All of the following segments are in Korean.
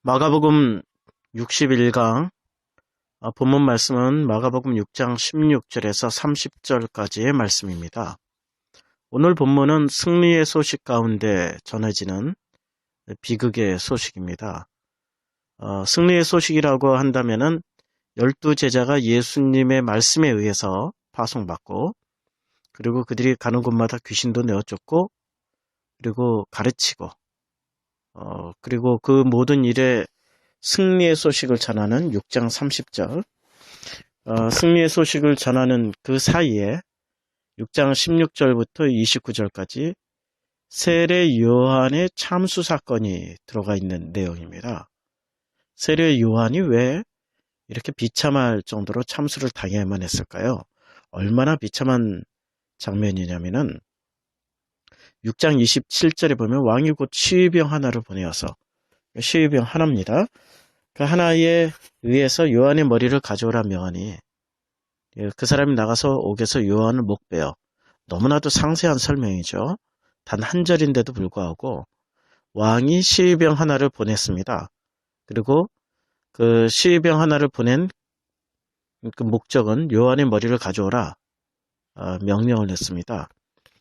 마가복음 61강 본문 말씀은 마가복음 6장 16절에서 30절까지의 말씀입니다. 오늘 본문은 승리의 소식 가운데 전해지는 비극의 소식입니다. 승리의 소식이라고 한다면은 12제자가 예수님의 말씀에 의해서 파송받고, 그리고 그들이 가는 곳마다 귀신도 내어쫓고, 그리고 가르치고, 그리고 그 모든 일에 승리의 소식을 전하는 6장 30절, 승리의 소식을 전하는 그 사이에 6장 16절부터 29절까지 세례 요한의 참수 사건이 들어가 있는 내용입니다. 세례 요한이 왜 이렇게 비참할 정도로 참수를 당해야만 했을까요? 얼마나 비참한 장면이냐면은 6장 27절에 보면 왕이 곧 시위병 하나를 보내어서, 시위병 하나입니다. 그 하나에 의해서 요한의 머리를 가져오라 명하니 그 사람이 나가서 옥에서 요한을 목베어. 너무나도 상세한 설명이죠. 단 한 절인데도 불구하고 왕이 시위병 하나를 보냈습니다. 그리고 그 시위병 하나를 보낸 그 목적은 요한의 머리를 가져오라 명령을 했습니다.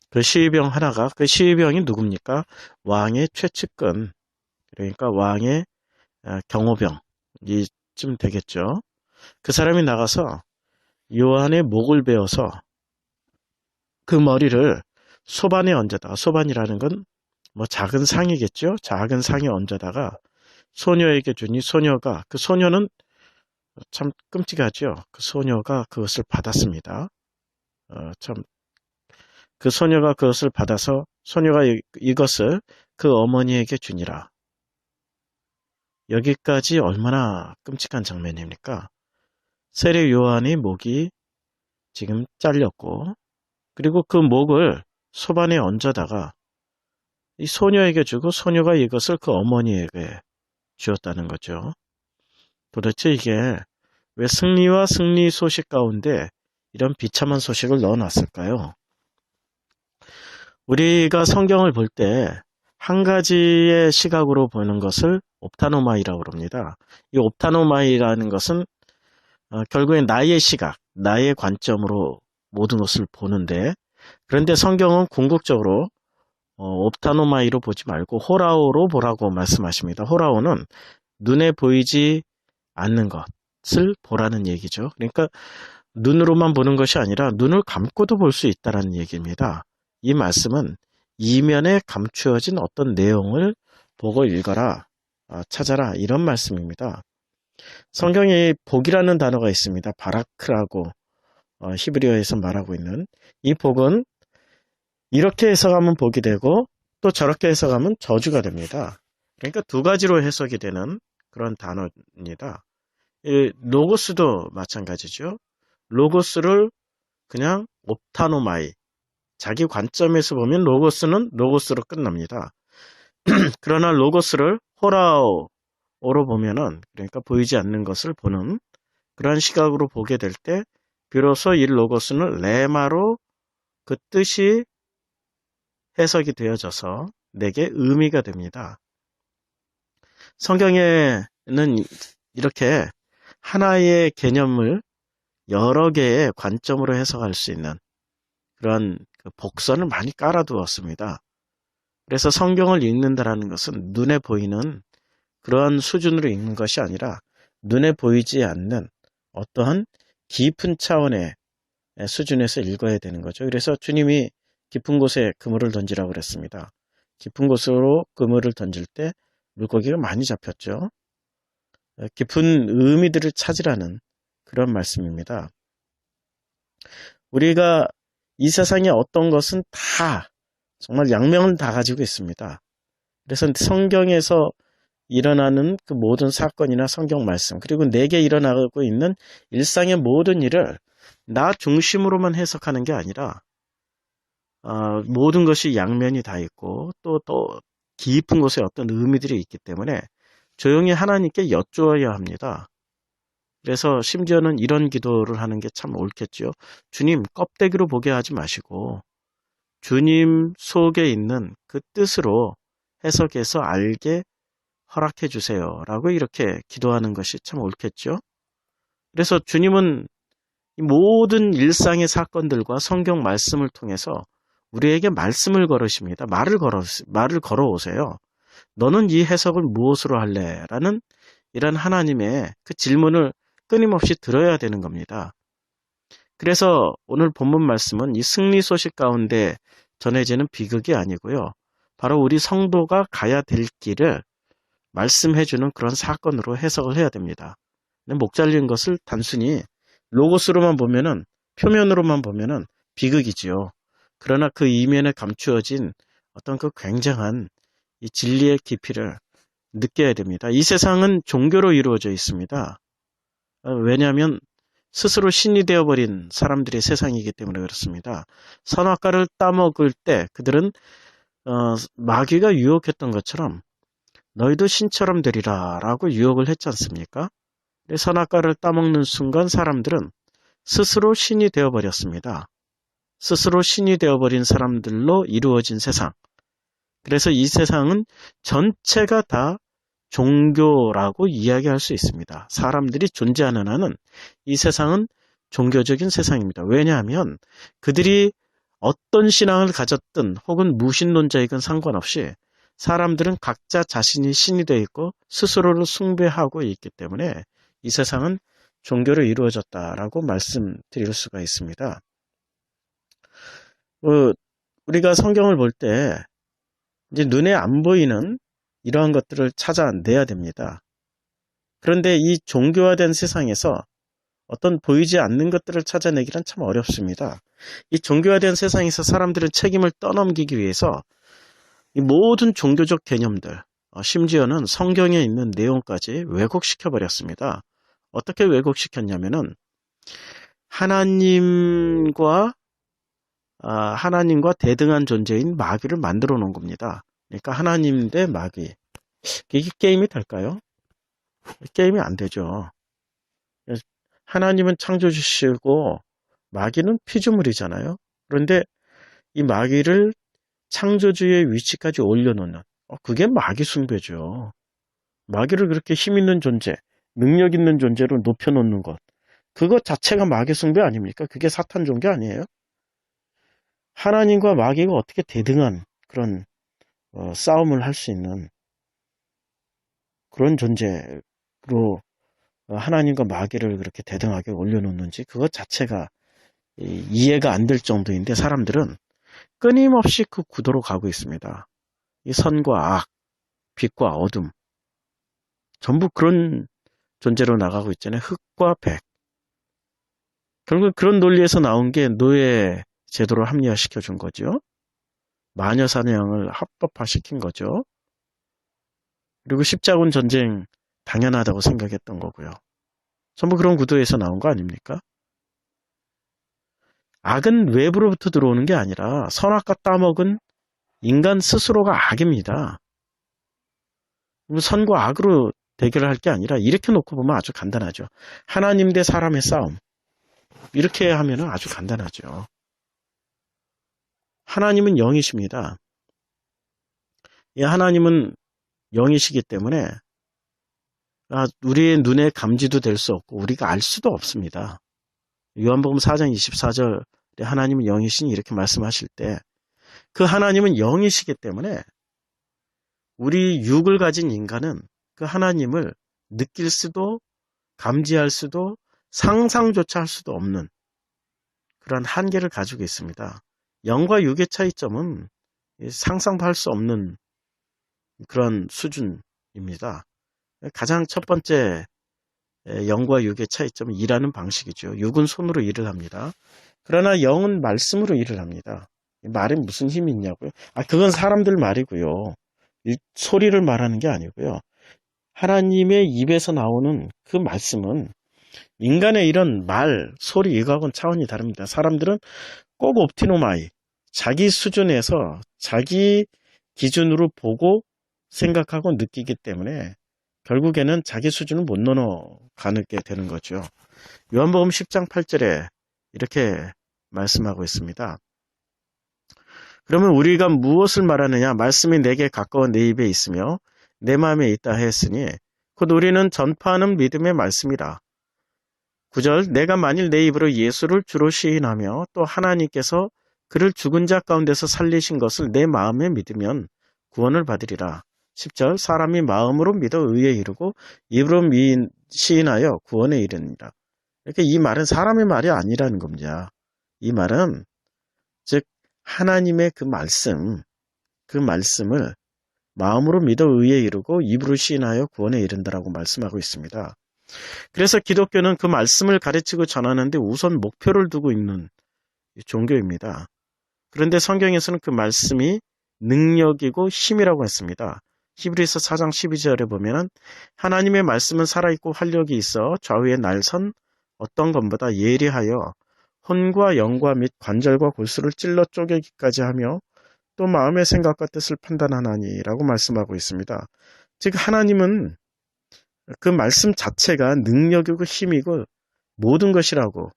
그 시위병 하나가, 그 시위병이 누굽니까? 왕의 최측근, 그러니까 왕의 경호병 이쯤 되겠죠. 그 사람이 나가서 요한의 목을 베어서 그 머리를 소반에 얹어다가, 소반이라는 건 뭐 작은 상이겠죠. 작은 상에 얹어다가 소녀에게 주니, 소녀가, 그 소녀는 참 끔찍하죠. 그 소녀가 그것을 받았습니다. 그 소녀가 그것을 받아서 소녀가 이것을 그 어머니에게 주니라. 여기까지 얼마나 끔찍한 장면입니까? 세례 요한의 목이 지금 잘렸고, 그리고 그 목을 소반에 얹어다가 이 소녀에게 주고, 소녀가 이것을 그 어머니에게 주었다는 거죠. 도대체 이게 왜 승리와 승리 소식 가운데 이런 비참한 소식을 넣어놨을까요? 우리가 성경을 볼 때 한 가지의 시각으로 보는 것을 옵타노마이라고 합니다. 이 옵타노마이라는 것은 결국엔 나의 시각, 나의 관점으로 모든 것을 보는데, 그런데 성경은 궁극적으로 옵타노마이로 보지 말고 호라오로 보라고 말씀하십니다. 호라오는 눈에 보이지 않는 것을 보라는 얘기죠. 그러니까 눈으로만 보는 것이 아니라 눈을 감고도 볼 수 있다는 얘기입니다. 이 말씀은 이면에 감추어진 어떤 내용을 보고 읽어라, 찾아라, 이런 말씀입니다. 성경에 복이라는 단어가 있습니다. 바라크라고 히브리어에서 말하고 있는 이 복은 이렇게 해석하면 복이 되고 또 저렇게 해석하면 저주가 됩니다. 그러니까 두 가지로 해석이 되는 그런 단어입니다. 이 로고스도 마찬가지죠. 로고스를 그냥 옵타노마이, 자기 관점에서 보면 로고스는 로고스로 끝납니다. 그러나 로고스를 호라오로 보면은, 그러니까 보이지 않는 것을 보는 그러한 시각으로 보게 될 때 비로소 이 로고스는 레마로 그 뜻이 해석이 되어져서 내게 의미가 됩니다. 성경에는 이렇게 하나의 개념을 여러 개의 관점으로 해석할 수 있는 그런 복선을 많이 깔아두었습니다. 그래서 성경을 읽는다라는 것은 눈에 보이는 그러한 수준으로 읽는 것이 아니라 눈에 보이지 않는 어떠한 깊은 차원의 수준에서 읽어야 되는 거죠. 그래서 주님이 깊은 곳에 그물을 던지라고 그랬습니다. 깊은 곳으로 그물을 던질 때 물고기가 많이 잡혔죠. 깊은 의미들을 찾으라는 그런 말씀입니다. 우리가 이 세상에 어떤 것은 다 정말 양면을 다 가지고 있습니다. 그래서 성경에서 일어나는 그 모든 사건이나 성경 말씀, 그리고 내게 일어나고 있는 일상의 모든 일을 나 중심으로만 해석하는 게 아니라 모든 것이 양면이 다 있고 또 깊은 곳에 어떤 의미들이 있기 때문에 조용히 하나님께 여쭈어야 합니다. 그래서 심지어는 이런 기도를 하는 게 참 옳겠죠. 주님, 껍데기로 보게 하지 마시고 주님 속에 있는 그 뜻으로 해석해서 알게 허락해 주세요. 라고 이렇게 기도하는 것이 참 옳겠죠. 그래서 주님은 이 모든 일상의 사건들과 성경 말씀을 통해서 우리에게 말씀을 걸으십니다. 말을 걸어오세요. 너는 이 해석을 무엇으로 할래? 라는 이런 하나님의 그 질문을 끊임없이 들어야 되는 겁니다. 그래서 오늘 본문 말씀은 이 승리 소식 가운데 전해지는 비극이 아니고요. 바로 우리 성도가 가야 될 길을 말씀해주는 그런 사건으로 해석을 해야 됩니다. 목 잘린 것을 단순히 로고스로만 보면은, 표면으로만 보면은 비극이지요. 그러나 그 이면에 감추어진 어떤 그 굉장한 이 진리의 깊이를 느껴야 됩니다. 이 세상은 종교로 이루어져 있습니다. 왜냐하면 스스로 신이 되어버린 사람들의 세상이기 때문에 그렇습니다. 선악과를 따먹을 때 그들은 마귀가 유혹했던 것처럼 너희도 신처럼 되리라 라고 유혹을 했지 않습니까? 선악과를 따먹는 순간 사람들은 스스로 신이 되어버렸습니다. 스스로 신이 되어버린 사람들로 이루어진 세상. 그래서 이 세상은 전체가 다 종교라고 이야기할 수 있습니다. 사람들이 존재하는 한은 이 세상은 종교적인 세상입니다. 왜냐하면 그들이 어떤 신앙을 가졌든 혹은 무신론자이건 상관없이 사람들은 각자 자신이 신이 되어 있고 스스로를 숭배하고 있기 때문에 이 세상은 종교로 이루어졌다라고 말씀드릴 수가 있습니다. 우리가 성경을 볼 때 이제 눈에 안 보이는 이러한 것들을 찾아내야 됩니다. 그런데 이 종교화된 세상에서 어떤 보이지 않는 것들을 찾아내기란 참 어렵습니다. 이 종교화된 세상에서 사람들은 책임을 떠넘기기 위해서 이 모든 종교적 개념들, 심지어는 성경에 있는 내용까지 왜곡시켜 버렸습니다. 어떻게 왜곡시켰냐면은 하나님과 대등한 존재인 마귀를 만들어 놓은 겁니다. 그러니까 하나님 대 마귀. 이게 게임이 될까요? 게임이 안 되죠. 하나님은 창조주시고 마귀는 피조물이잖아요. 그런데 이 마귀를 창조주의 위치까지 올려놓는, 그게 마귀 숭배죠. 마귀를 그렇게 힘 있는 존재, 능력 있는 존재로 높여놓는 것, 그것 자체가 마귀 숭배 아닙니까? 그게 사탄 종교 아니에요? 하나님과 마귀가 어떻게 대등한 그런 싸움을 할 수 있는 그런 존재로 하나님과 마귀를 그렇게 대등하게 올려놓는지 그것 자체가 이해가 안 될 정도인데 사람들은 끊임없이 그 구도로 가고 있습니다. 이 선과 악, 빛과 어둠 전부 그런 존재로 나가고 있잖아요. 흑과 백. 결국 그런 논리에서 나온 게 노예 제도를 합리화시켜 준 거죠. 마녀 사냥을 합법화시킨 거죠. 그리고 십자군 전쟁 당연하다고 생각했던 거고요. 전부 그런 구도에서 나온 거 아닙니까? 악은 외부로부터 들어오는 게 아니라 선악과 따먹은 인간 스스로가 악입니다. 선과 악으로 대결을 할 게 아니라 이렇게 놓고 보면 아주 간단하죠. 하나님 대 사람의 싸움. 이렇게 하면 아주 간단하죠. 하나님은 영이십니다. 이 하나님은 영이시기 때문에 우리의 눈에 감지도 될 수 없고 우리가 알 수도 없습니다. 요한복음 4장 24절에 하나님은 영이시니 이렇게 말씀하실 때 그 하나님은 영이시기 때문에 우리 육을 가진 인간은 그 하나님을 느낄 수도 감지할 수도 상상조차 할 수도 없는 그런 한계를 가지고 있습니다. 영과 육의 차이점은 상상도 할 수 없는 그런 수준입니다. 가장 첫 번째 영과 육의 차이점은 일하는 방식이죠. 육은 손으로 일을 합니다. 그러나 영은 말씀으로 일을 합니다. 말에 무슨 힘이 있냐고요? 그건 사람들 말이고요. 소리를 말하는 게 아니고요. 하나님의 입에서 나오는 그 말씀은 인간의 이런 말, 소리 이거하고는 차원이 다릅니다. 사람들은 꼭 옵티노마이, 자기 수준에서 자기 기준으로 보고 생각하고 느끼기 때문에 결국에는 자기 수준을 못 넘어가게 되는 거죠. 요한복음 10장 8절에 이렇게 말씀하고 있습니다. 그러면 우리가 무엇을 말하느냐? 말씀이 내게 가까워 내 입에 있으며 내 마음에 있다 했으니 곧 우리는 전파하는 믿음의 말씀이라. 9절 내가 만일 내 입으로 예수를 주로 시인하며 또 하나님께서 그를 죽은 자 가운데서 살리신 것을 내 마음에 믿으면 구원을 받으리라. 10절 사람이 마음으로 믿어 의에 이르고 입으로 시인하여 구원에 이르니라. 이렇게 이 말은 사람의 말이 아니라는 겁니다. 이 말은 즉 하나님의 그 말씀을 마음으로 믿어 의에 이르고 입으로 시인하여 구원에 이른다라고 말씀하고 있습니다. 그래서 기독교는 그 말씀을 가르치고 전하는데 우선 목표를 두고 있는 종교입니다. 그런데 성경에서는 그 말씀이 능력이고 힘이라고 했습니다. 히브리서 4장 12절에 보면 하나님의 말씀은 살아있고 활력이 있어 좌우에 날선 어떤 것보다 예리하여 혼과 영과 및 관절과 골수를 찔러 쪼개기까지 하며 또 마음의 생각과 뜻을 판단하나니라고 말씀하고 있습니다. 즉 하나님은 그 말씀 자체가 능력이고 힘이고 모든 것이라고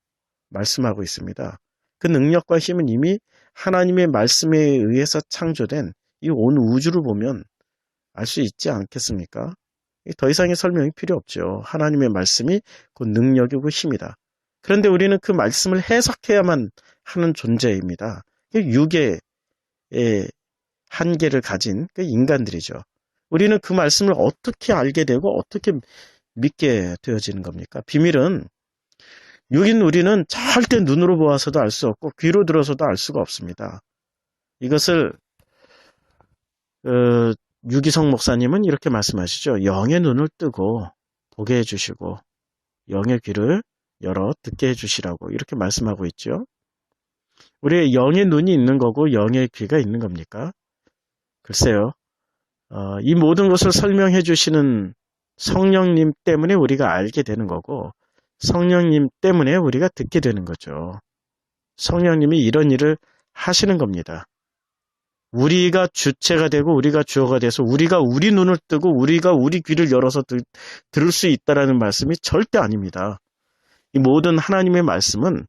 말씀하고 있습니다. 그 능력과 힘은 이미 하나님의 말씀에 의해서 창조된 이 온 우주를 보면 알 수 있지 않겠습니까? 더 이상의 설명이 필요 없죠. 하나님의 말씀이 그 능력이고 힘이다. 그런데 우리는 그 말씀을 해석해야만 하는 존재입니다. 육의 한계를 가진 그 인간들이죠. 우리는 그 말씀을 어떻게 알게 되고 어떻게 믿게 되어지는 겁니까? 비밀은 육인 우리는 절대 눈으로 보아서도 알 수 없고 귀로 들어서도 알 수가 없습니다. 이것을 유기성 목사님은 이렇게 말씀하시죠. 영의 눈을 뜨고 보게 해주시고 영의 귀를 열어 듣게 해주시라고 이렇게 말씀하고 있죠. 우리의 영의 눈이 있는 거고 영의 귀가 있는 겁니까? 글쎄요. 이 모든 것을 설명해 주시는 성령님 때문에 우리가 알게 되는 거고 성령님 때문에 우리가 듣게 되는 거죠. 성령님이 이런 일을 하시는 겁니다. 우리가 주체가 되고 우리가 주어가 돼서 우리가 우리 눈을 뜨고 우리가 우리 귀를 열어서 들을 수 있다라는 말씀이 절대 아닙니다. 이 모든 하나님의 말씀은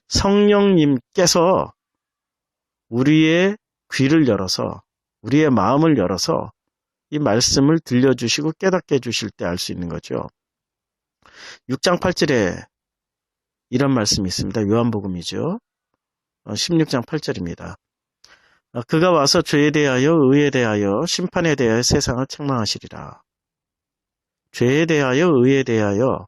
성령님께서 우리의 귀를 열어서 우리의 마음을 열어서 이 말씀을 들려주시고 깨닫게 해주실 때 알 수 있는 거죠. 6장 8절에 이런 말씀이 있습니다. 요한복음이죠. 16장 8절입니다. 그가 와서 죄에 대하여 의에 대하여 심판에 대하여 세상을 책망하시리라. 죄에 대하여 의에 대하여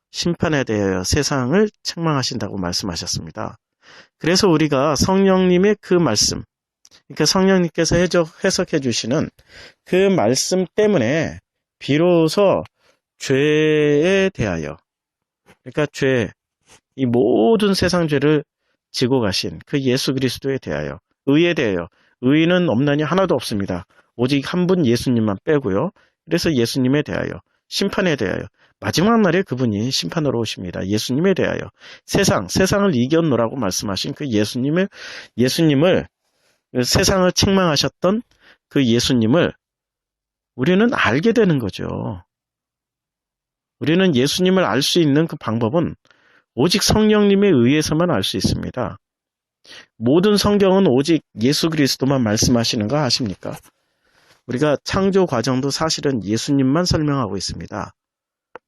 심판에 대하여 세상을 책망하신다고 말씀하셨습니다. 그래서 우리가 성령님의 그 말씀, 그러니까 성령님께서 해석해 주시는 그 말씀 때문에 비로소 죄에 대하여, 그러니까 죄, 이 모든 세상 죄를 지고 가신 그 예수 그리스도에 대하여, 의에 대하여, 의는 없나니 하나도 없습니다. 오직 한 분 예수님만 빼고요. 그래서 예수님에 대하여, 심판에 대하여, 마지막 날에 그분이 심판으로 오십니다. 예수님에 대하여, 세상을 이겼노라고 말씀하신 그 예수님을 세상을 책망하셨던 그 예수님을 우리는 알게 되는 거죠. 우리는 예수님을 알 수 있는 그 방법은 오직 성령님에 의해서만 알 수 있습니다. 모든 성경은 오직 예수 그리스도만 말씀하시는 거 아십니까? 우리가 창조 과정도 사실은 예수님만 설명하고 있습니다.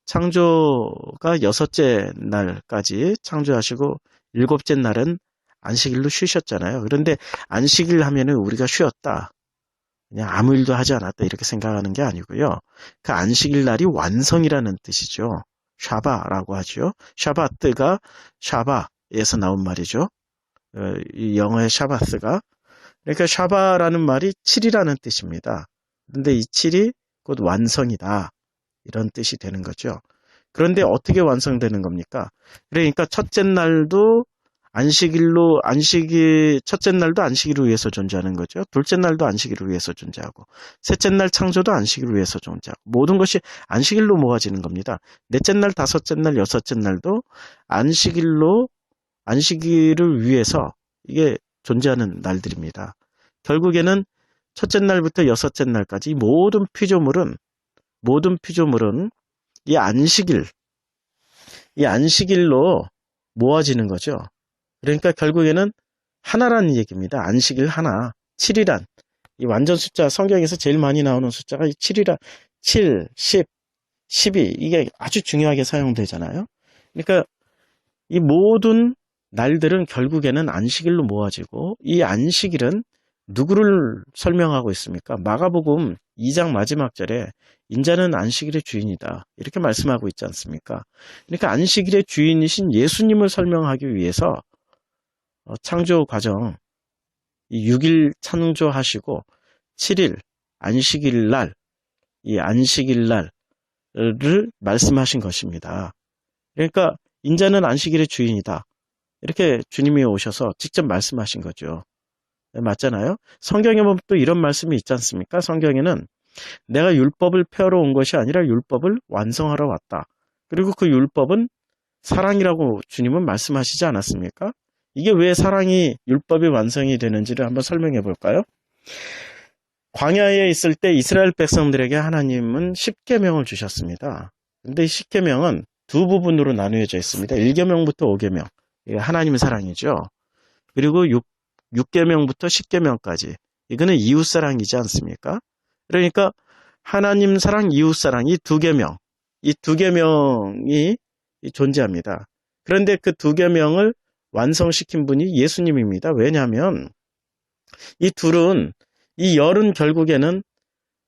창조가 6째 날까지 창조하시고 7째 날은 안식일로 쉬셨잖아요. 그런데 안식일 하면은 우리가 쉬었다. 그냥 아무 일도 하지 않았다 이렇게 생각하는 게 아니고요. 그 안식일 날이 완성이라는 뜻이죠. 샤바라고 하죠. 샤바트가 샤바에서 나온 말이죠. 이 영어의 샤바스가. 그러니까 샤바라는 말이 7이라는 뜻입니다. 그런데 이 7이 곧 완성이다. 이런 뜻이 되는 거죠. 그런데 어떻게 완성되는 겁니까? 그러니까 첫째 날도 첫째 날도 안식일을 위해서 존재하는 거죠. 둘째 날도 안식일을 위해서 존재하고, 셋째 날 창조도 안식일을 위해서 존재하고, 모든 것이 안식일로 모아지는 겁니다. 넷째 날, 다섯째 날, 여섯째 날도 안식일을 위해서 이게 존재하는 날들입니다. 결국에는 첫째 날부터 여섯째 날까지 모든 피조물은 이 안식일로 모아지는 거죠. 그러니까 결국에는 하나라는 얘기입니다. 안식일 하나, 7이란 이 완전 숫자, 성경에서 제일 많이 나오는 숫자가 7이라, 7, 10, 12, 이게 아주 중요하게 사용되잖아요. 그러니까 이 모든 날들은 결국에는 안식일로 모아지고, 이 안식일은 누구를 설명하고 있습니까? 마가복음 2장 마지막 절에 인자는 안식일의 주인이다, 이렇게 말씀하고 있지 않습니까? 그러니까 안식일의 주인이신 예수님을 설명하기 위해서 창조 과정, 이 6일 창조하시고 7일 안식일 날, 이 안식일 날을 말씀하신 것입니다. 그러니까 인자는 안식일의 주인이다, 이렇게 주님이 오셔서 직접 말씀하신 거죠. 네, 맞잖아요. 성경에 보면 또 이런 말씀이 있지 않습니까? 성경에는 내가 율법을 폐하러 온 것이 아니라 율법을 완성하러 왔다. 그리고 그 율법은 사랑이라고 주님은 말씀하시지 않았습니까? 이게 왜 사랑이 율법이 완성이 되는지를 한번 설명해 볼까요? 광야에 있을 때 이스라엘 백성들에게 하나님은 10계명을 주셨습니다. 근데 이 10계명은 두 부분으로 나누어져 있습니다. 1계명부터 5계명. 이게 하나님의 사랑이죠. 그리고 6계명부터 10계명까지. 이거는 이웃사랑이지 않습니까? 그러니까 하나님 사랑, 이웃사랑, 이 두 계명, 이 두 계명이 존재합니다. 그런데 그 두 계명을 완성시킨 분이 예수님입니다. 왜냐하면 이 둘은, 이 열은 결국에는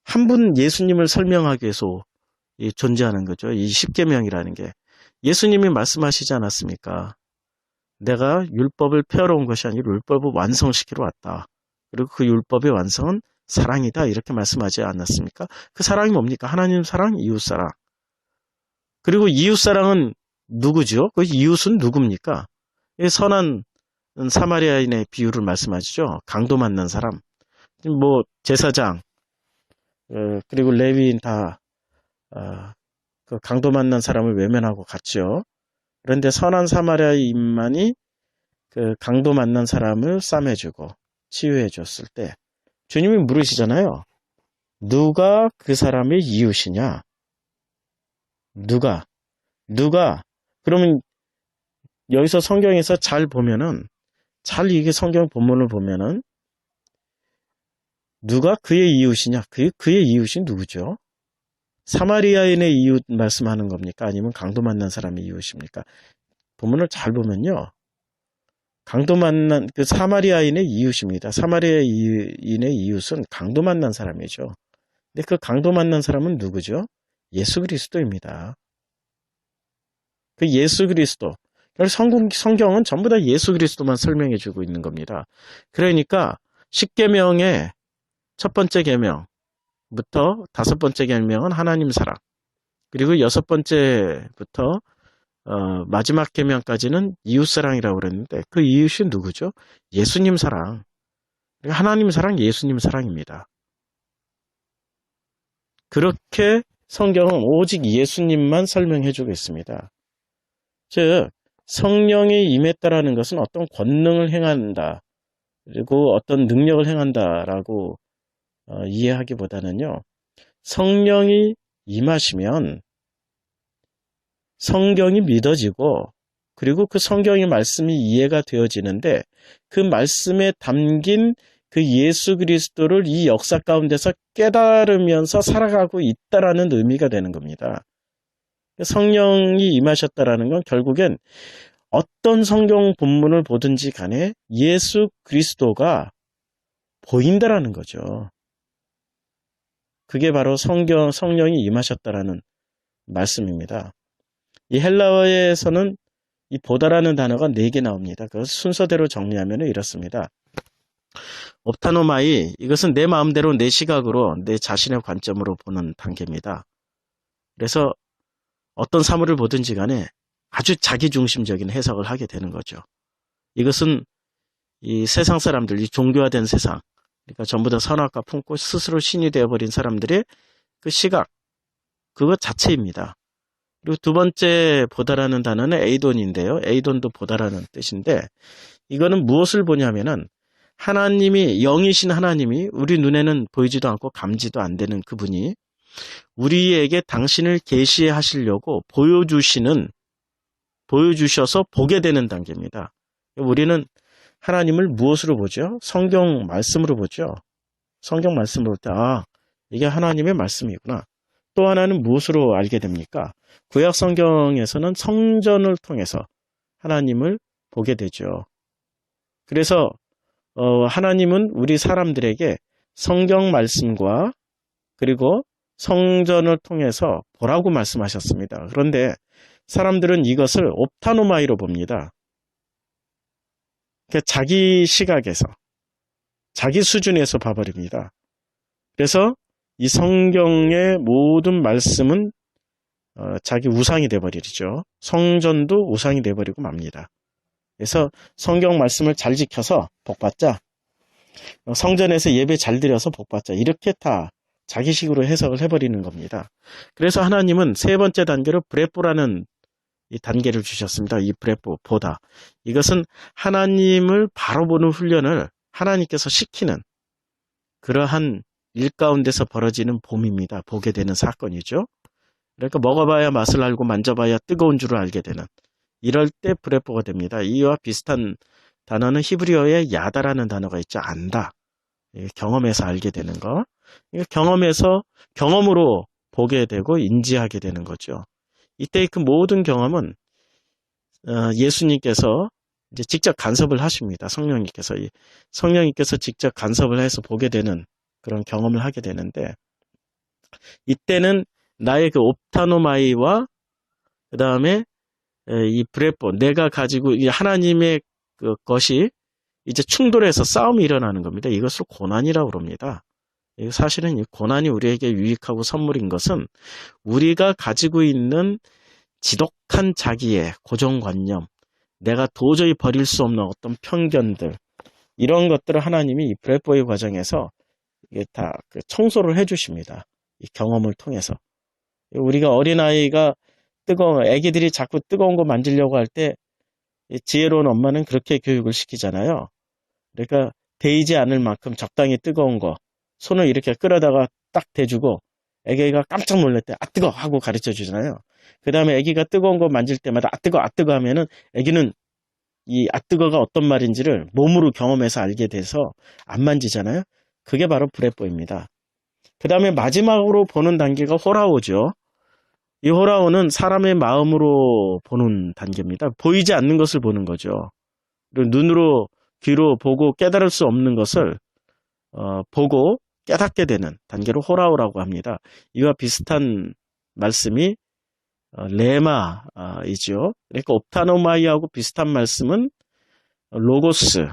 한 분 예수님을 설명하기 위해서 존재하는 거죠. 이 10계명이라는 게. 예수님이 말씀하시지 않았습니까? 내가 율법을 폐하러 온 것이 아니라 율법을 완성시키러 왔다. 그리고 그 율법의 완성은 사랑이다, 이렇게 말씀하지 않았습니까? 그 사랑이 뭡니까? 하나님 사랑, 이웃 사랑. 그리고 이웃 사랑은 누구죠? 그 이웃은 누굽니까? 선한 사마리아인의 비유를 말씀하시죠. 강도 만난 사람, 뭐 제사장, 그리고 레위인 다 그 강도 만난 사람을 외면하고 갔죠. 그런데 선한 사마리아인만이 그 강도 만난 사람을 싸매주고 치유해 줬을 때 주님이 물으시잖아요. 누가 그 사람의 이웃이냐? 누가? 그러면 여기서 성경에서 잘 보면은, 잘 이게 성경 본문을 보면은 누가 그의 이웃이냐? 그의 이웃이 누구죠? 사마리아인의 이웃 말씀하는 겁니까? 아니면 강도 만난 사람의 이웃입니까? 본문을 잘 보면요. 강도 만난 그 사마리아인의 이웃입니다. 사마리아인의 이웃은 강도 만난 사람이죠. 근데 그 강도 만난 사람은 누구죠? 예수 그리스도입니다. 그 예수 그리스도. 성경은 전부 다 예수 그리스도만 설명해 주고 있는 겁니다. 그러니까 10계명의 첫 번째 계명부터 다섯 번째 계명은 하나님 사랑. 그리고 여섯 번째부터 마지막 계명까지는 이웃 사랑이라고 그랬는데, 그 이웃이 누구죠? 예수님 사랑. 하나님 사랑, 예수님 사랑입니다. 그렇게 성경은 오직 예수님만 설명해 주고 있습니다. 즉 성령이 임했다라는 것은 어떤 권능을 행한다, 그리고 어떤 능력을 행한다라고 이해하기보다는요, 성령이 임하시면 성경이 믿어지고, 그리고 그 성경의 말씀이 이해가 되어지는데, 그 말씀에 담긴 그 예수 그리스도를 이 역사 가운데서 깨달으면서 살아가고 있다라는 의미가 되는 겁니다. 성령이 임하셨다라는 건 결국엔 어떤 성경 본문을 보든지 간에 예수 그리스도가 보인다라는 거죠. 그게 바로 성령이 임하셨다라는 말씀입니다. 이 헬라어에서는 이 보다라는 단어가 4개 나옵니다. 그 순서대로 정리하면 이렇습니다. 옵타노마이, 이것은 내 마음대로 내 시각으로 내 자신의 관점으로 보는 단계입니다. 그래서 어떤 사물을 보든지 간에 아주 자기중심적인 해석을 하게 되는 거죠. 이것은 이 세상 사람들, 이 종교화된 세상, 그러니까 전부 다 선악과 품고 스스로 신이 되어버린 사람들의 그 시각, 그것 자체입니다. 그리고 두 번째 보다라는 단어는 에이돈인데요. 에이돈도 보다라는 뜻인데, 이거는 무엇을 보냐면은 하나님이, 영이신 하나님이 우리 눈에는 보이지도 않고 감지도 안 되는 그분이 우리에게 당신을 계시하시려고 보여주셔서 보게 되는 단계입니다. 우리는 하나님을 무엇으로 보죠? 성경 말씀으로 보죠. 성경 말씀을 볼 때, 이게 하나님의 말씀이구나. 또 하나는 무엇으로 알게 됩니까? 구약 성경에서는 성전을 통해서 하나님을 보게 되죠. 그래서 하나님은 우리 사람들에게 성경 말씀과 그리고 성전을 통해서 보라고 말씀하셨습니다. 그런데 사람들은 이것을 옵타노마이로 봅니다. 그러니까 자기 시각에서, 자기 수준에서 봐버립니다. 그래서 이 성경의 모든 말씀은 자기 우상이 돼버리죠. 성전도 우상이 돼버리고 맙니다. 그래서 성경 말씀을 잘 지켜서 복받자, 성전에서 예배 잘 드려서 복받자, 이렇게 다 자기식으로 해석을 해버리는 겁니다. 그래서 하나님은 세 번째 단계로 브레포라는 이 단계를 주셨습니다. 이 브레포, 보다. 이것은 하나님을 바로 보는 훈련을 하나님께서 시키는 그러한 일 가운데서 벌어지는 봄입니다. 보게 되는 사건이죠. 그러니까 먹어봐야 맛을 알고 만져봐야 뜨거운 줄을 알게 되는, 이럴 때 브레포가 됩니다. 이와 비슷한 단어는 히브리어에 야다라는 단어가 있죠. 안다. 경험해서 알게 되는 거. 경험으로 보게 되고 인지하게 되는 거죠. 이때 그 모든 경험은 예수님께서 이제 직접 간섭을 하십니다. 성령님께서 직접 간섭을 해서 보게 되는 그런 경험을 하게 되는데, 이때는 나의 그 옵타노마이와 그 다음에 이 브레포, 내가 가지고 이 하나님의 그 것이 이제 충돌해서 싸움이 일어나는 겁니다. 이것을 고난이라고 그럽니다. 사실은 이 고난이 우리에게 유익하고 선물인 것은 우리가 가지고 있는 지독한 자기의 고정관념, 내가 도저히 버릴 수 없는 어떤 편견들, 이런 것들을 하나님이 이 브레포의 과정에서 이게 다 청소를 해주십니다. 이 경험을 통해서. 우리가 어린아이가 애기들이 자꾸 뜨거운 거 만지려고 할 때 지혜로운 엄마는 그렇게 교육을 시키잖아요. 그러니까 데이지 않을 만큼 적당히 뜨거운 거 손을 이렇게 끌어다가 딱 대주고 애기가 깜짝 놀랄 때 뜨거 하고 가르쳐 주잖아요. 그 다음에 애기가 뜨거운 거 만질 때마다 뜨거 하면은 애기는 이 뜨거가 어떤 말인지를 몸으로 경험해서 알게 돼서 안 만지잖아요. 그게 바로 브레포입니다. 그 다음에 마지막으로 보는 단계가 호라오죠. 이 호라오는 사람의 마음으로 보는 단계입니다. 보이지 않는 것을 보는 거죠. 그리고 눈으로, 귀로 보고 깨달을 수 없는 것을 보고 깨닫게 되는 단계로 호라오라고 합니다. 이와 비슷한 말씀이 레마이죠. 그러니까 옵타노마이하고 비슷한 말씀은 로고스,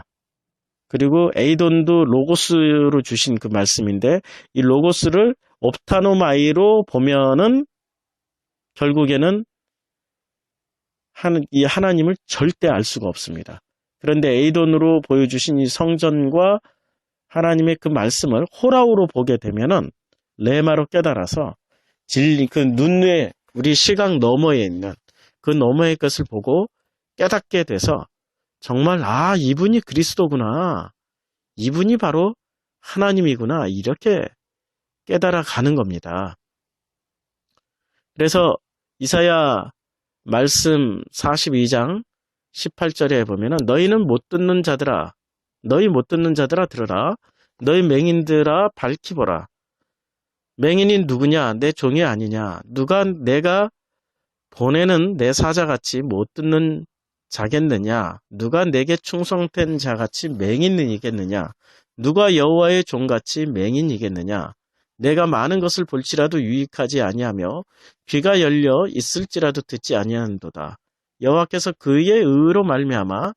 그리고 에이돈도 로고스로 주신 그 말씀인데, 이 로고스를 옵타노마이로 보면은 결국에는 이 하나님을 절대 알 수가 없습니다. 그런데 에이돈으로 보여주신 이 성전과 하나님의 그 말씀을 호라우로 보게 되면은 레마로 깨달아서 그 눈에, 우리 시각 너머에 있는 그 너머의 것을 보고 깨닫게 돼서 정말 이분이 그리스도구나, 이분이 바로 하나님이구나, 이렇게 깨달아 가는 겁니다. 그래서 이사야 말씀 42장 18절에 보면은 너희는 못 듣는 자들아, 너희 못 듣는 자들아 들으라, 너희 맹인들아 밝히 보라. 맹인이 누구냐? 내 종이 아니냐? 누가 내가 보내는 내 사자같이 못 듣는 자겠느냐? 누가 내게 충성된 자같이 맹인이겠느냐? 누가 여호와의 종같이 맹인이겠느냐? 내가 많은 것을 볼지라도 유익하지 아니하며 귀가 열려 있을지라도 듣지 아니하는도다. 여호와께서 그의 의로 말미암아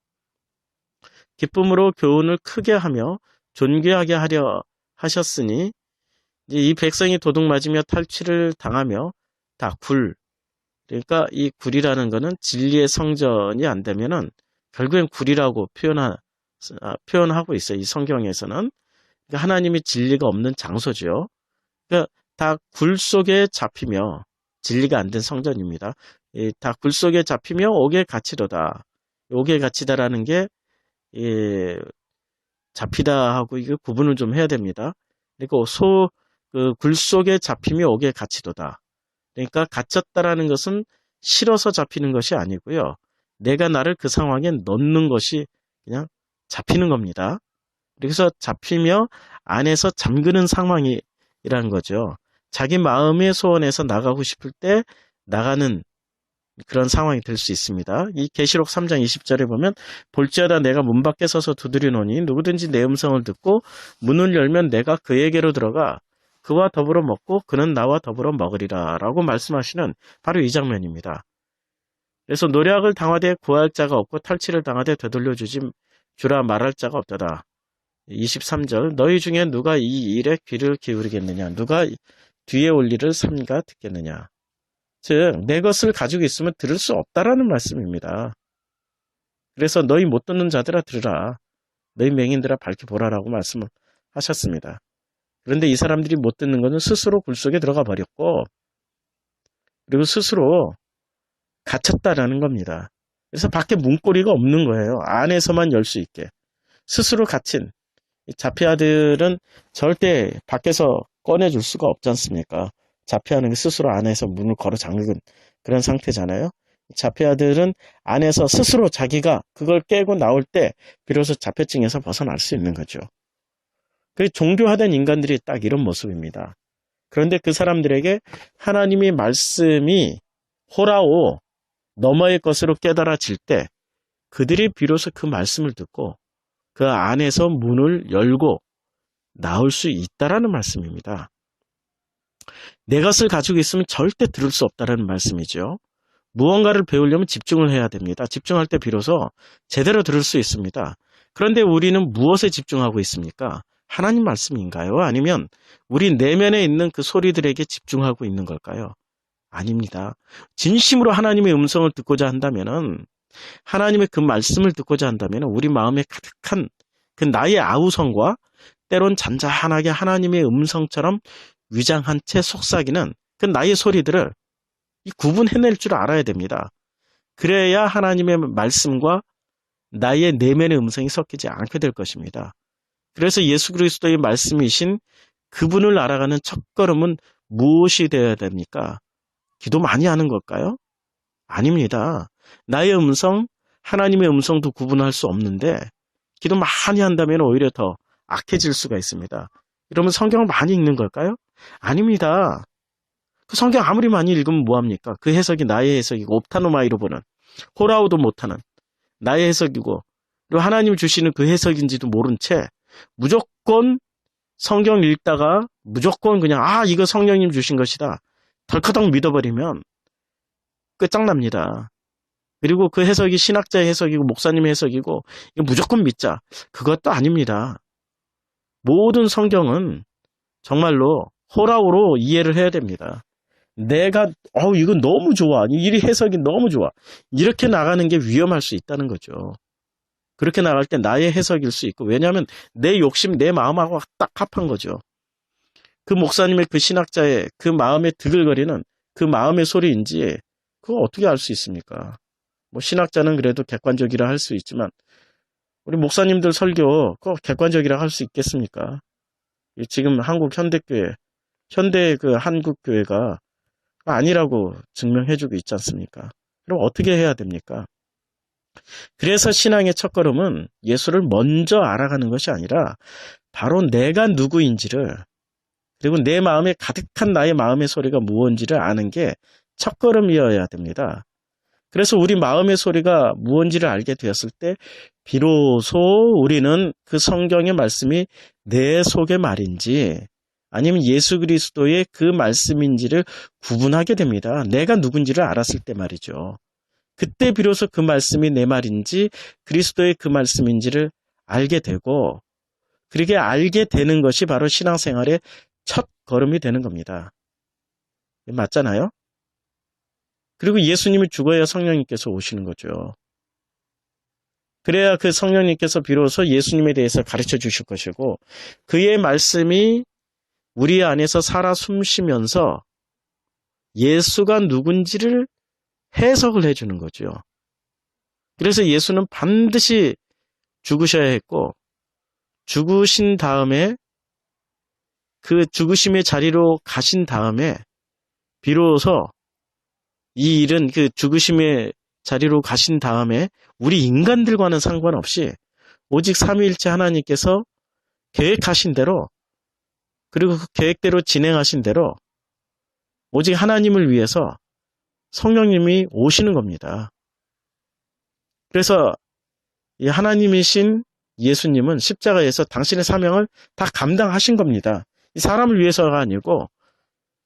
기쁨으로 교훈을 크게 하며 존귀하게 하려 하셨으니, 이 백성이 도둑 맞으며 탈취를 당하며 다 그러니까 이 굴이라는 것은 진리의 성전이 안 되면은 결국엔 굴이라고 표현하고 있어요. 이 성경에서는. 그러니까 하나님이 진리가 없는 장소죠. 그러니까 다 굴 속에 잡히며, 진리가 안 된 성전입니다. 다 굴 속에 잡히며 옥에 갇히도다. 옥에 갇히다라는 게 잡히다 하고 이거 구분을 좀 해야 됩니다. 그러니까 굴 속에 잡히며 옥에 갇히도다. 그러니까 갇혔다라는 것은 실어서 잡히는 것이 아니고요. 내가 나를 그 상황에 넣는 것이 그냥 잡히는 겁니다. 그래서 잡히며 안에서 잠그는 상황이라는 거죠. 자기 마음의 소원에서 나가고 싶을 때 나가는 그런 상황이 될 수 있습니다. 이 계시록 3장 20절에 보면 볼지어다 내가 문 밖에 서서 두드리노니 누구든지 내 음성을 듣고 문을 열면 내가 그에게로 들어가 그와 더불어 먹고 그는 나와 더불어 먹으리라 라고 말씀하시는 바로 이 장면입니다. 그래서 노략을 당하되 구할 자가 없고 탈취를 당하되 되돌려주지 주라 말할 자가 없도다. 23절 너희 중에 누가 이 일에 귀를 기울이겠느냐 누가 뒤에 올 일을 삼가 듣겠느냐. 즉 내 것을 가지고 있으면 들을 수 없다라는 말씀입니다. 그래서 너희 못 듣는 자들아 들으라. 너희 맹인들아 밝히 보라라고 말씀을 하셨습니다. 그런데 이 사람들이 못 듣는 것은 스스로 굴 속에 들어가 버렸고 그리고 스스로 갇혔다라는 겁니다. 그래서 밖에 문고리가 없는 거예요. 안에서만 열 수 있게. 스스로 갇힌 자폐아들은 절대 밖에서 꺼내줄 수가 없지 않습니까? 자폐아는 스스로 안에서 문을 걸어 잠근 그런 상태잖아요. 자폐아들은 안에서 스스로 자기가 그걸 깨고 나올 때 비로소 자폐증에서 벗어날 수 있는 거죠. 그 종교화된 인간들이 딱 이런 모습입니다. 그런데 그 사람들에게 하나님의 말씀이 호라오 너머의 것으로 깨달아질 때 그들이 비로소 그 말씀을 듣고 그 안에서 문을 열고 나올 수 있다라는 말씀입니다. 내 것을 가지고 있으면 절대 들을 수 없다라는 말씀이죠. 무언가를 배우려면 집중을 해야 됩니다. 집중할 때 비로소 제대로 들을 수 있습니다. 그런데 우리는 무엇에 집중하고 있습니까? 하나님 말씀인가요? 아니면 우리 내면에 있는 그 소리들에게 집중하고 있는 걸까요? 아닙니다. 진심으로 하나님의 음성을 듣고자 한다면은 하나님의 그 말씀을 듣고자 한다면 우리 마음에 가득한 그 나의 아우성과 때론 잔잔하게 하나님의 음성처럼 위장한 채 속삭이는 그 나의 소리들을 구분해낼 줄 알아야 됩니다. 그래야 하나님의 말씀과 나의 내면의 음성이 섞이지 않게 될 것입니다. 그래서 예수 그리스도의 말씀이신 그분을 알아가는 첫걸음은 무엇이 되어야 됩니까? 기도 많이 하는 걸까요? 아닙니다. 나의 음성, 하나님의 음성도 구분할 수 없는데 기도 많이 한다면 오히려 더 악해질 수가 있습니다. 이러면 성경을 많이 읽는 걸까요? 아닙니다. 그 성경 아무리 많이 읽으면 뭐합니까? 그 해석이 나의 해석이고 옵타노마이로 보는 호라우도 못하는 나의 해석이고 그리고 하나님 주시는 그 해석인지도 모른 채 무조건 성경 읽다가 무조건 그냥 이거 성령님 주신 것이다. 덜커덕 믿어버리면 끝장납니다. 그리고 그 해석이 신학자의 해석이고 목사님의 해석이고 이거 무조건 믿자. 그것도 아닙니다. 모든 성경은 정말로 호라우로 이해를 해야 됩니다. 내가 이건 너무 좋아. 이 해석이 너무 좋아. 이렇게 나가는 게 위험할 수 있다는 거죠. 그렇게 나갈 때 나의 해석일 수 있고 왜냐하면 내 욕심, 내 마음하고 딱 합한 거죠. 그 목사님의 그 신학자의 그 마음에 드글거리는 그 마음의 소리인지 그거 어떻게 알 수 있습니까? 뭐 신학자는 그래도 객관적이라 할 수 있지만 우리 목사님들 설교 그거 객관적이라 할 수 있겠습니까? 지금 한국 현대교회, 현대 그 한국교회가 아니라고 증명해주고 있지 않습니까? 그럼 어떻게 해야 됩니까? 그래서 신앙의 첫걸음은 예수를 먼저 알아가는 것이 아니라 바로 내가 누구인지를 그리고 내 마음에 가득한 나의 마음의 소리가 무엇인지를 아는 게 첫걸음이어야 됩니다. 그래서 우리 마음의 소리가 무엇인지를 알게 되었을 때 비로소 우리는 그 성경의 말씀이 내 속의 말인지 아니면 예수 그리스도의 그 말씀인지를 구분하게 됩니다. 내가 누군지를 알았을 때 말이죠. 그때 비로소 그 말씀이 내 말인지 그리스도의 그 말씀인지를 알게 되고 그렇게 알게 되는 것이 바로 신앙생활의 첫 걸음이 되는 겁니다. 맞잖아요? 그리고 예수님이 죽어야 성령님께서 오시는 거죠. 그래야 그 성령님께서 비로소 예수님에 대해서 가르쳐 주실 것이고 그의 말씀이 우리 안에서 살아 숨쉬면서 예수가 누군지를 해석을 해주는 거죠. 그래서 예수는 반드시 죽으셔야 했고 죽으신 다음에 그 죽으심의 자리로 가신 다음에 비로소 이 일은 그 죽으심의 자리로 가신 다음에 우리 인간들과는 상관없이 오직 삼위일체 하나님께서 계획하신 대로, 그리고 그 계획대로 진행하신 대로 오직 하나님을 위해서 성령님이 오시는 겁니다. 그래서 이 하나님이신 예수님은 십자가에서 당신의 사명을 다 감당하신 겁니다. 이 사람을 위해서가 아니고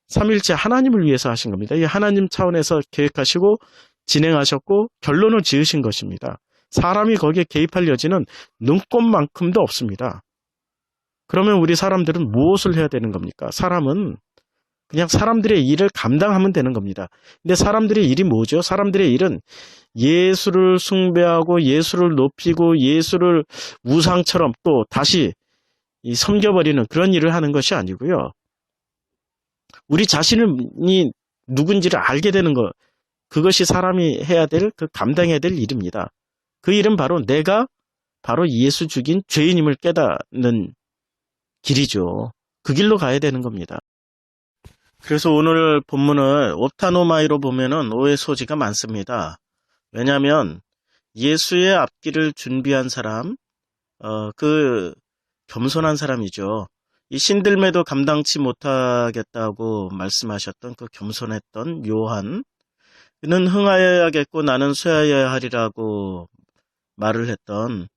삼일체 하나님을 위해서 하신 겁니다. 이 하나님 차원에서 계획하시고 진행하셨고 결론을 지으신 것입니다. 사람이 거기에 개입할 여지는 눈꼽만큼도 없습니다. 그러면 우리 사람들은 무엇을 해야 되는 겁니까? 사람은 그냥 사람들의 일을 감당하면 되는 겁니다. 근데 사람들의 일이 뭐죠? 사람들의 일은 예수를 숭배하고 예수를 높이고 예수를 우상처럼 또 다시 섬겨버리는 그런 일을 하는 것이 아니고요. 우리 자신이 누군지를 알게 되는 것, 그것이 사람이 해야 될, 그 감당해야 될 일입니다. 그 일은 바로 내가 바로 예수 죽인 죄인임을 깨닫는 길이죠. 그 길로 가야 되는 겁니다. 그래서 오늘 본문을 옵타노마이로 보면은 오해 소지가 많습니다. 왜냐하면 예수의 앞길을 준비한 사람, 그 겸손한 사람이죠. 이 신들매도 감당치 못하겠다고 말씀하셨던 그 겸손했던 요한, 그는 흥하여야겠고 나는 쇠하여야 하리라고 말을 했던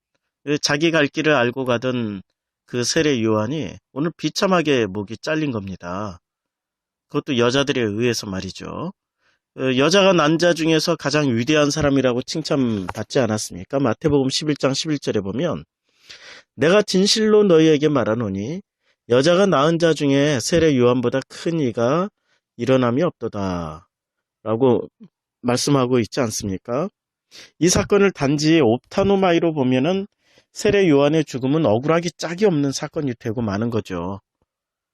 자기 갈 길을 알고 가던 그 세례 요한이 오늘 비참하게 목이 잘린 겁니다. 그것도 여자들에 의해서 말이죠. 여자가 난 자 중에서 가장 위대한 사람이라고 칭찬받지 않았습니까? 마태복음 11장 11절에 보면 내가 진실로 너희에게 말하노니 여자가 낳은 자 중에 세례 요한보다 큰 이가 일어남이 없도다 라고 말씀하고 있지 않습니까? 이 사건을 단지 옵타노마이로 보면은 세례 요한의 죽음은 억울하기 짝이 없는 사건이 되고 마는 거죠.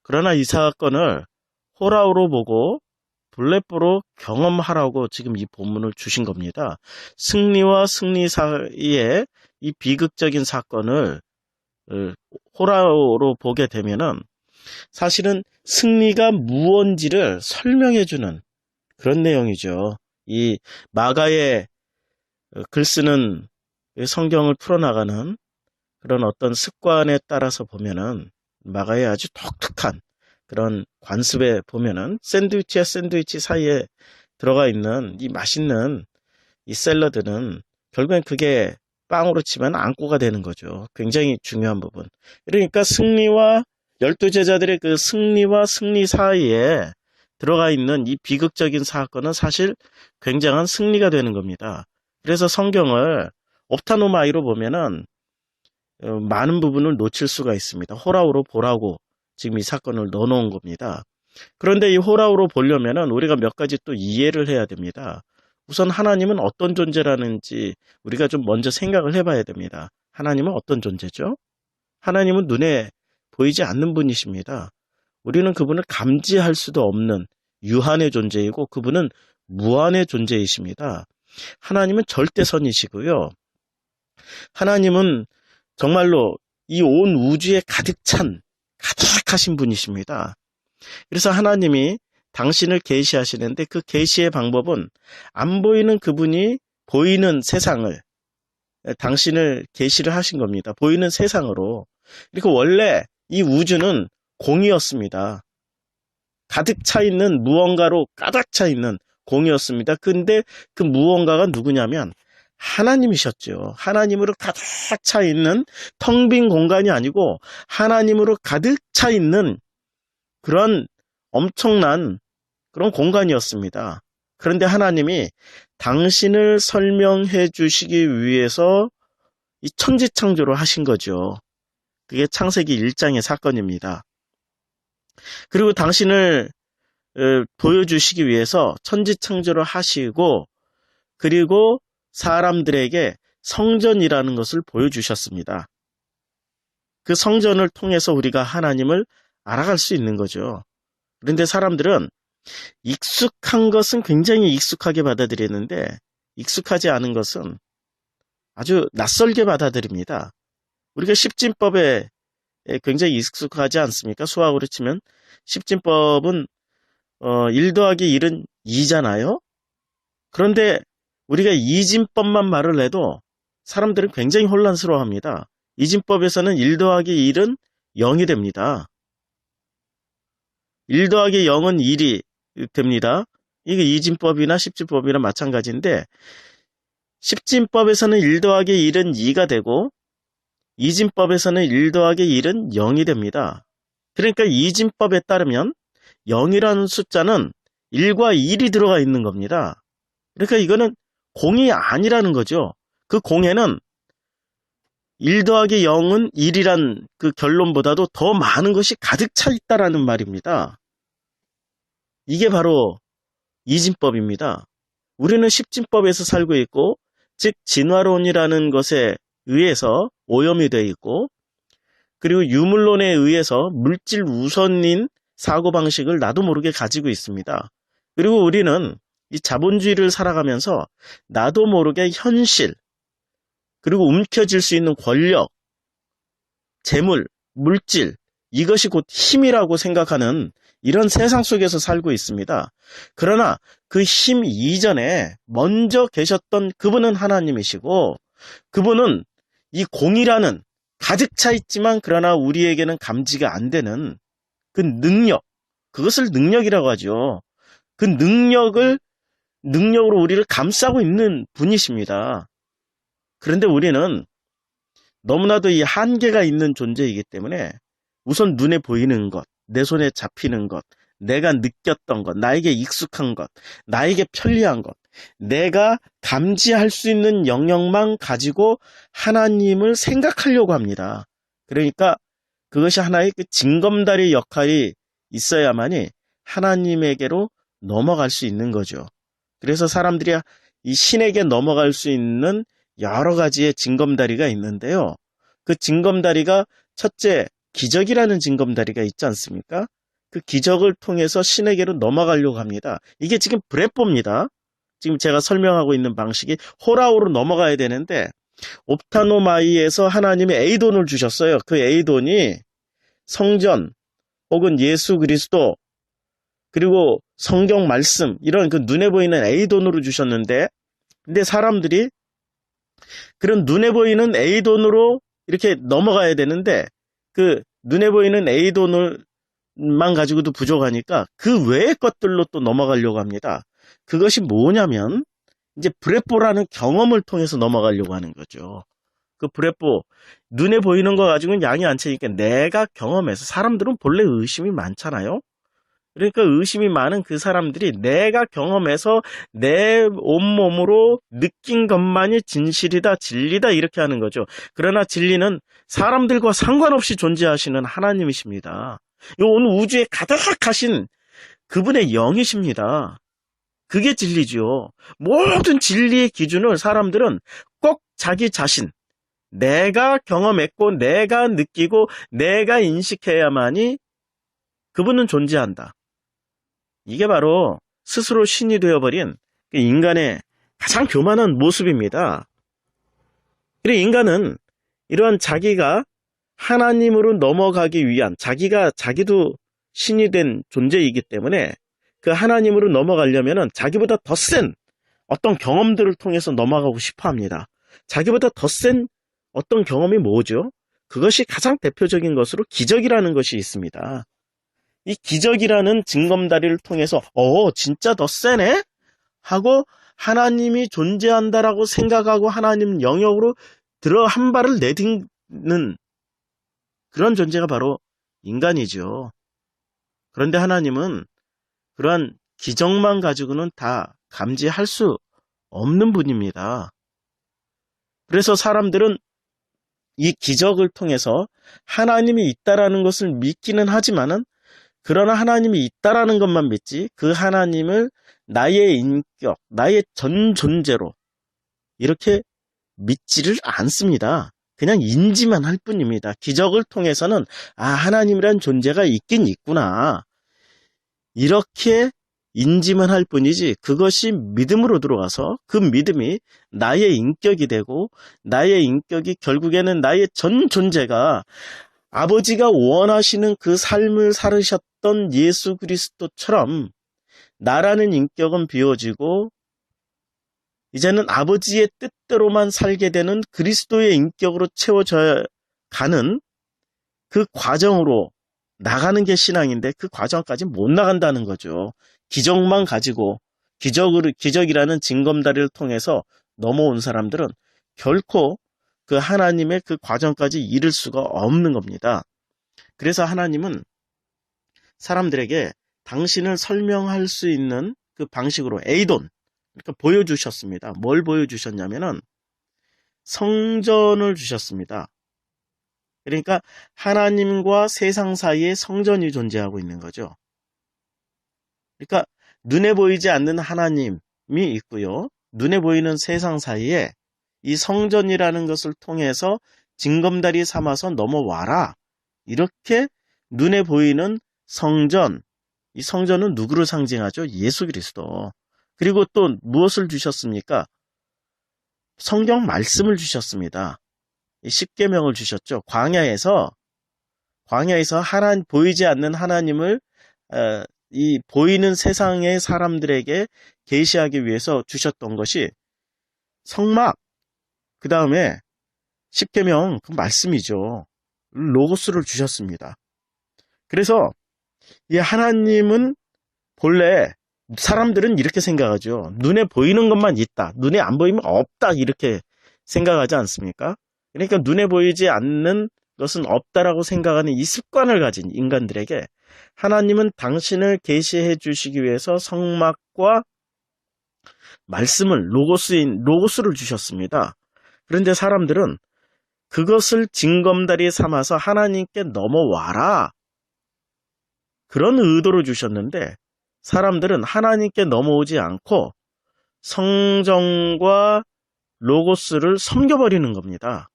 그러나 이 사건을 호라우로 보고 블레포로 경험하라고 지금 이 본문을 주신 겁니다. 승리와 승리 사이에 이 비극적인 사건을 호라우로 보게 되면은 사실은 승리가 무언지를 설명해주는 그런 내용이죠. 이 마가의 글 쓰는 성경을 풀어나가는 그런 어떤 습관에 따라서 보면은 마가의 아주 독특한 그런 관습에 보면은 샌드위치와 샌드위치 사이에 들어가 있는 이 맛있는 이 샐러드는 결국엔 그게 빵으로 치면 안고가 되는 거죠. 굉장히 중요한 부분. 그러니까 승리와 열두 제자들의 그 승리와 승리 사이에 들어가 있는 이 비극적인 사건은 사실 굉장한 승리가 되는 겁니다. 그래서 성경을 옵타노마이로 보면은 많은 부분을 놓칠 수가 있습니다. 호라우로 보라고 지금 이 사건을 넣어놓은 겁니다. 그런데 이 호라우로 보려면은 우리가 몇 가지 또 이해를 해야 됩니다. 우선 하나님은 어떤 존재라는지 우리가 좀 먼저 생각을 해봐야 됩니다. 하나님은 어떤 존재죠? 하나님은 눈에 보이지 않는 분이십니다. 우리는 그분을 감지할 수도 없는 유한의 존재이고 그분은 무한의 존재이십니다. 하나님은 절대선이시고요. 하나님은 정말로 이 온 우주에 가득하신 분이십니다. 그래서 하나님이 당신을 계시하시는데 그 계시의 방법은 안 보이는 그분이 보이는 세상을 당신을 계시를 하신 겁니다. 보이는 세상으로. 그리고 원래 이 우주는 공이었습니다. 가득 차 있는 무언가로 가득 차 있는 공이었습니다. 근데 그 무언가가 누구냐면 하나님이셨죠. 하나님으로 가득 차 있는 텅 빈 공간이 아니고 하나님으로 가득 차 있는 그런 엄청난 그런 공간이었습니다. 그런데 하나님이 당신을 설명해 주시기 위해서 이 천지창조를 하신 거죠. 그게 창세기 1장의 사건입니다. 그리고 당신을 보여주시기 위해서 천지창조를 하시고 그리고 사람들에게 성전이라는 것을 보여주셨습니다. 그 성전을 통해서 우리가 하나님을 알아갈 수 있는 거죠. 그런데 사람들은 익숙한 것은 굉장히 익숙하게 받아들이는데 익숙하지 않은 것은 아주 낯설게 받아들입니다. 우리가 십진법에 굉장히 익숙하지 않습니까? 수학으로 치면 십진법은 1 더하기 1은 2잖아요. 그런데 우리가 이진법만 말을 해도 사람들은 굉장히 혼란스러워합니다. 이진법에서는 1 더하기 1은 0이 됩니다. 1 더하기 0은 1이 됩니다. 이게 이진법이나 십진법이나 마찬가지인데, 십진법에서는 1 더하기 1은 2가 되고, 이진법에서는 1 더하기 1은 0이 됩니다. 그러니까 이진법에 따르면 0이라는 숫자는 1과 1이 들어가 있는 겁니다. 그러니까 이거는 공이 아니라는 거죠. 그 공에는 1 더하기 0은 1이란 그 결론보다도 더 많은 것이 가득 차 있다라는 말입니다. 이게 바로 이진법입니다. 우리는 십진법에서 살고 있고, 즉 진화론이라는 것에 의해서 오염이 되어 있고, 그리고 유물론에 의해서 물질 우선인 사고방식을 나도 모르게 가지고 있습니다. 그리고 우리는 이 자본주의를 살아가면서 나도 모르게 현실, 그리고 움켜쥘 수 있는 권력, 재물, 물질, 이것이 곧 힘이라고 생각하는 이런 세상 속에서 살고 있습니다. 그러나 그 힘 이전에 먼저 계셨던 그분은 하나님이시고, 그분은 이 공이라는 가득 차 있지만 그러나 우리에게는 감지가 안 되는 그 능력, 그것을 능력이라고 하죠. 그 능력으로 우리를 감싸고 있는 분이십니다. 그런데 우리는 너무나도 이 한계가 있는 존재이기 때문에 우선 눈에 보이는 것, 내 손에 잡히는 것, 내가 느꼈던 것, 나에게 익숙한 것, 나에게 편리한 것, 내가 감지할 수 있는 영역만 가지고 하나님을 생각하려고 합니다. 그러니까 그것이 하나의 그 징검다리 역할이 있어야만이 하나님에게로 넘어갈 수 있는 거죠. 그래서 사람들이 이 신에게 넘어갈 수 있는 여러 가지의 징검다리가 있는데요. 그 징검다리가 첫째, 기적이라는 징검다리가 있지 않습니까? 그 기적을 통해서 신에게로 넘어가려고 합니다. 이게 지금 브레포입니다. 지금 제가 설명하고 있는 방식이 호라우로 넘어가야 되는데, 옵타노마이에서 하나님이 에이돈을 주셨어요. 그 에이돈이 성전 혹은 예수 그리스도 그리고 성경 말씀 이런 그 눈에 보이는 에이돈으로 주셨는데, 근데 사람들이 그런 눈에 보이는 에이돈으로 이렇게 넘어가야 되는데, 그 눈에 보이는 에이돈을만 가지고도 부족하니까 그 외의 것들로 또 넘어가려고 합니다. 그것이 뭐냐면 이제 브레포라는 경험을 통해서 넘어가려고 하는 거죠. 그 브레포, 눈에 보이는 거 가지고는 양이 안 차니까 내가 경험해서, 사람들은 본래 의심이 많잖아요. 그러니까 의심이 많은 그 사람들이 내가 경험해서 내 온몸으로 느낀 것만이 진실이다, 진리다 이렇게 하는 거죠. 그러나 진리는 사람들과 상관없이 존재하시는 하나님이십니다. 온 우주에 가득하신 그분의 영이십니다. 그게 진리죠. 모든 진리의 기준을 사람들은 꼭 자기 자신, 내가 경험했고 내가 느끼고 내가 인식해야만이 그분은 존재한다. 이게 바로 스스로 신이 되어버린 인간의 가장 교만한 모습입니다. 그리고 인간은 이러한 자기가 하나님으로 넘어가기 위한, 자기도 신이 된 존재이기 때문에 그 하나님으로 넘어가려면 자기보다 더 센 어떤 경험들을 통해서 넘어가고 싶어 합니다. 자기보다 더 센 어떤 경험이 뭐죠? 그것이 가장 대표적인 것으로 기적이라는 것이 있습니다. 이 기적이라는 징검다리를 통해서 진짜 더 세네? 하고 하나님이 존재한다라고 생각하고 하나님 영역으로 한 발을 내딛는 그런 존재가 바로 인간이죠. 그런데 하나님은 그러한 기적만 가지고는 다 감지할 수 없는 분입니다. 그래서 사람들은 이 기적을 통해서 하나님이 있다라는 것을 믿기는 하지만은, 그러나 하나님이 있다라는 것만 믿지 그 하나님을 나의 인격, 나의 전 존재로 이렇게 믿지를 않습니다. 그냥 인지만 할 뿐입니다. 기적을 통해서는 하나님이란 존재가 있긴 있구나, 이렇게 인지만 할 뿐이지 그것이 믿음으로 들어가서 그 믿음이 나의 인격이 되고, 나의 인격이 결국에는 나의 전 존재가 아버지가 원하시는 그 삶을 살으셨던 예수 그리스도처럼 나라는 인격은 비워지고 이제는 아버지의 뜻대로만 살게 되는 그리스도의 인격으로 채워져 가는 그 과정으로 나가는 게 신앙인데 그 과정까지 못 나간다는 거죠. 기적만 가지고 기적이라는 징검다리를 통해서 넘어온 사람들은 결코 그 하나님의 그 과정까지 이를 수가 없는 겁니다. 그래서 하나님은 사람들에게 당신을 설명할 수 있는 그 방식으로 에이돈, 그러니까 보여주셨습니다. 뭘 보여주셨냐면은 성전을 주셨습니다. 그러니까 하나님과 세상 사이에 성전이 존재하고 있는 거죠. 그러니까 눈에 보이지 않는 하나님이 있고요. 눈에 보이는 세상 사이에 이 성전이라는 것을 통해서 징검다리 삼아서 넘어와라. 이렇게 눈에 보이는 성전, 이 성전은 누구를 상징하죠? 예수 그리스도. 그리고 또 무엇을 주셨습니까? 성경 말씀을 주셨습니다. 이 십계명을 주셨죠. 광야에서 보이지 않는 하나님을 이 보이는 세상의 사람들에게 계시하기 위해서 주셨던 것이 성막, 그 다음에 십계명 그 말씀이죠. 로고스를 주셨습니다. 그래서 이 하나님은 본래 사람들은 이렇게 생각하죠. 눈에 보이는 것만 있다. 눈에 안 보이면 없다. 이렇게 생각하지 않습니까? 그러니까 눈에 보이지 않는 것은 없다라고 생각하는 이 습관을 가진 인간들에게 하나님은 당신을 계시해 주시기 위해서 성막과 말씀을 로고스를 주셨습니다. 그런데 사람들은 그것을 징검다리에 삼아서 하나님께 넘어와라. 그런 의도로 주셨는데 사람들은 하나님께 넘어오지 않고 성정과 로고스를 섬겨버리는 겁니다.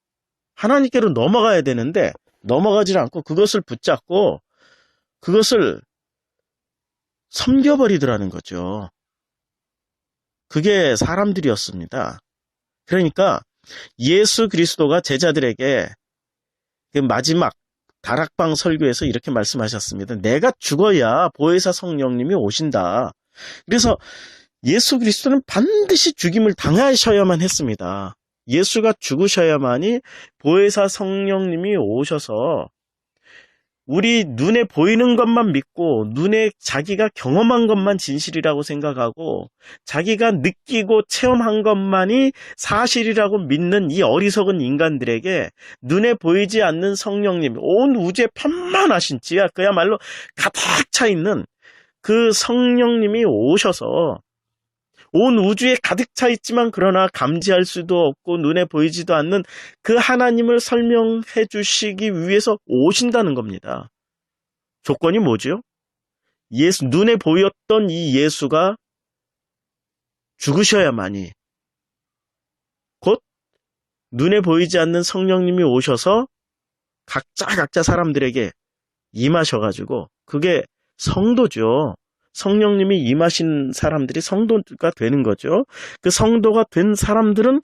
하나님께로 넘어가야 되는데 넘어가지 않고 그것을 붙잡고 그것을 섬겨버리더라는 거죠. 그게 사람들이었습니다. 그러니까 예수 그리스도가 제자들에게 그 마지막 다락방 설교에서 이렇게 말씀하셨습니다. 내가 죽어야 보혜사 성령님이 오신다. 그래서 예수 그리스도는 반드시 죽임을 당하셔야만 했습니다. 예수가 죽으셔야만이 보혜사 성령님이 오셔서 우리 눈에 보이는 것만 믿고 눈에 자기가 경험한 것만 진실이라고 생각하고 자기가 느끼고 체험한 것만이 사실이라고 믿는 이 어리석은 인간들에게 눈에 보이지 않는 성령님, 온 우주에 편만하신 지가 그야말로 가득 차 있는 그 성령님이 오셔서 온 우주에 가득 차 있지만 그러나 감지할 수도 없고 눈에 보이지도 않는 그 하나님을 설명해 주시기 위해서 오신다는 겁니다. 조건이 뭐죠? 눈에 보였던 이 예수가 죽으셔야만이 곧 눈에 보이지 않는 성령님이 오셔서 각자 사람들에게 임하셔가지고 그게 성도죠. 성령님이 임하신 사람들이 성도가 되는 거죠. 그 성도가 된 사람들은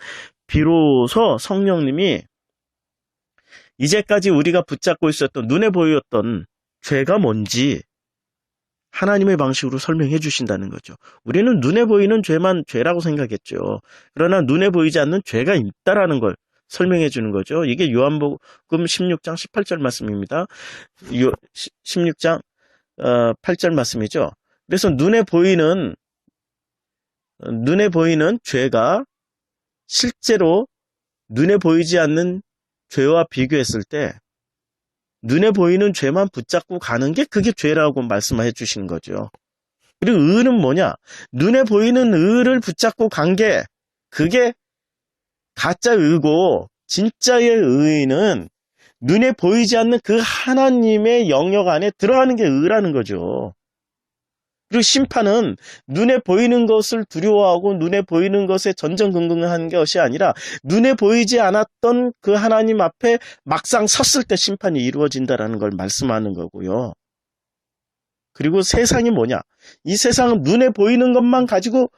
비로소 성령님이 이제까지 우리가 붙잡고 있었던 눈에 보였던 죄가 뭔지 하나님의 방식으로 설명해 주신다는 거죠. 우리는 눈에 보이는 죄만 죄라고 생각했죠. 그러나 눈에 보이지 않는 죄가 있다라는 걸 설명해 주는 거죠. 이게 요한복음 16장 18절 말씀입니다. 16장 8절 말씀이죠. 그래서 눈에 보이는 죄가 실제로 눈에 보이지 않는 죄와 비교했을 때 눈에 보이는 죄만 붙잡고 가는 게 그게 죄라고 말씀해 주시는 거죠. 그리고 의는 뭐냐? 눈에 보이는 의를 붙잡고 간 게 그게 가짜 의고 진짜의 의는 눈에 보이지 않는 그 하나님의 영역 안에 들어가는 게 의라는 거죠. 그리고 심판은 눈에 보이는 것을 두려워하고 눈에 보이는 것에 전전긍긍한 것이 아니라 눈에 보이지 않았던 그 하나님 앞에 막상 섰을 때 심판이 이루어진다는 걸 말씀하는 거고요. 그리고 세상이 뭐냐? 이 세상은 눈에 보이는 것만 가지고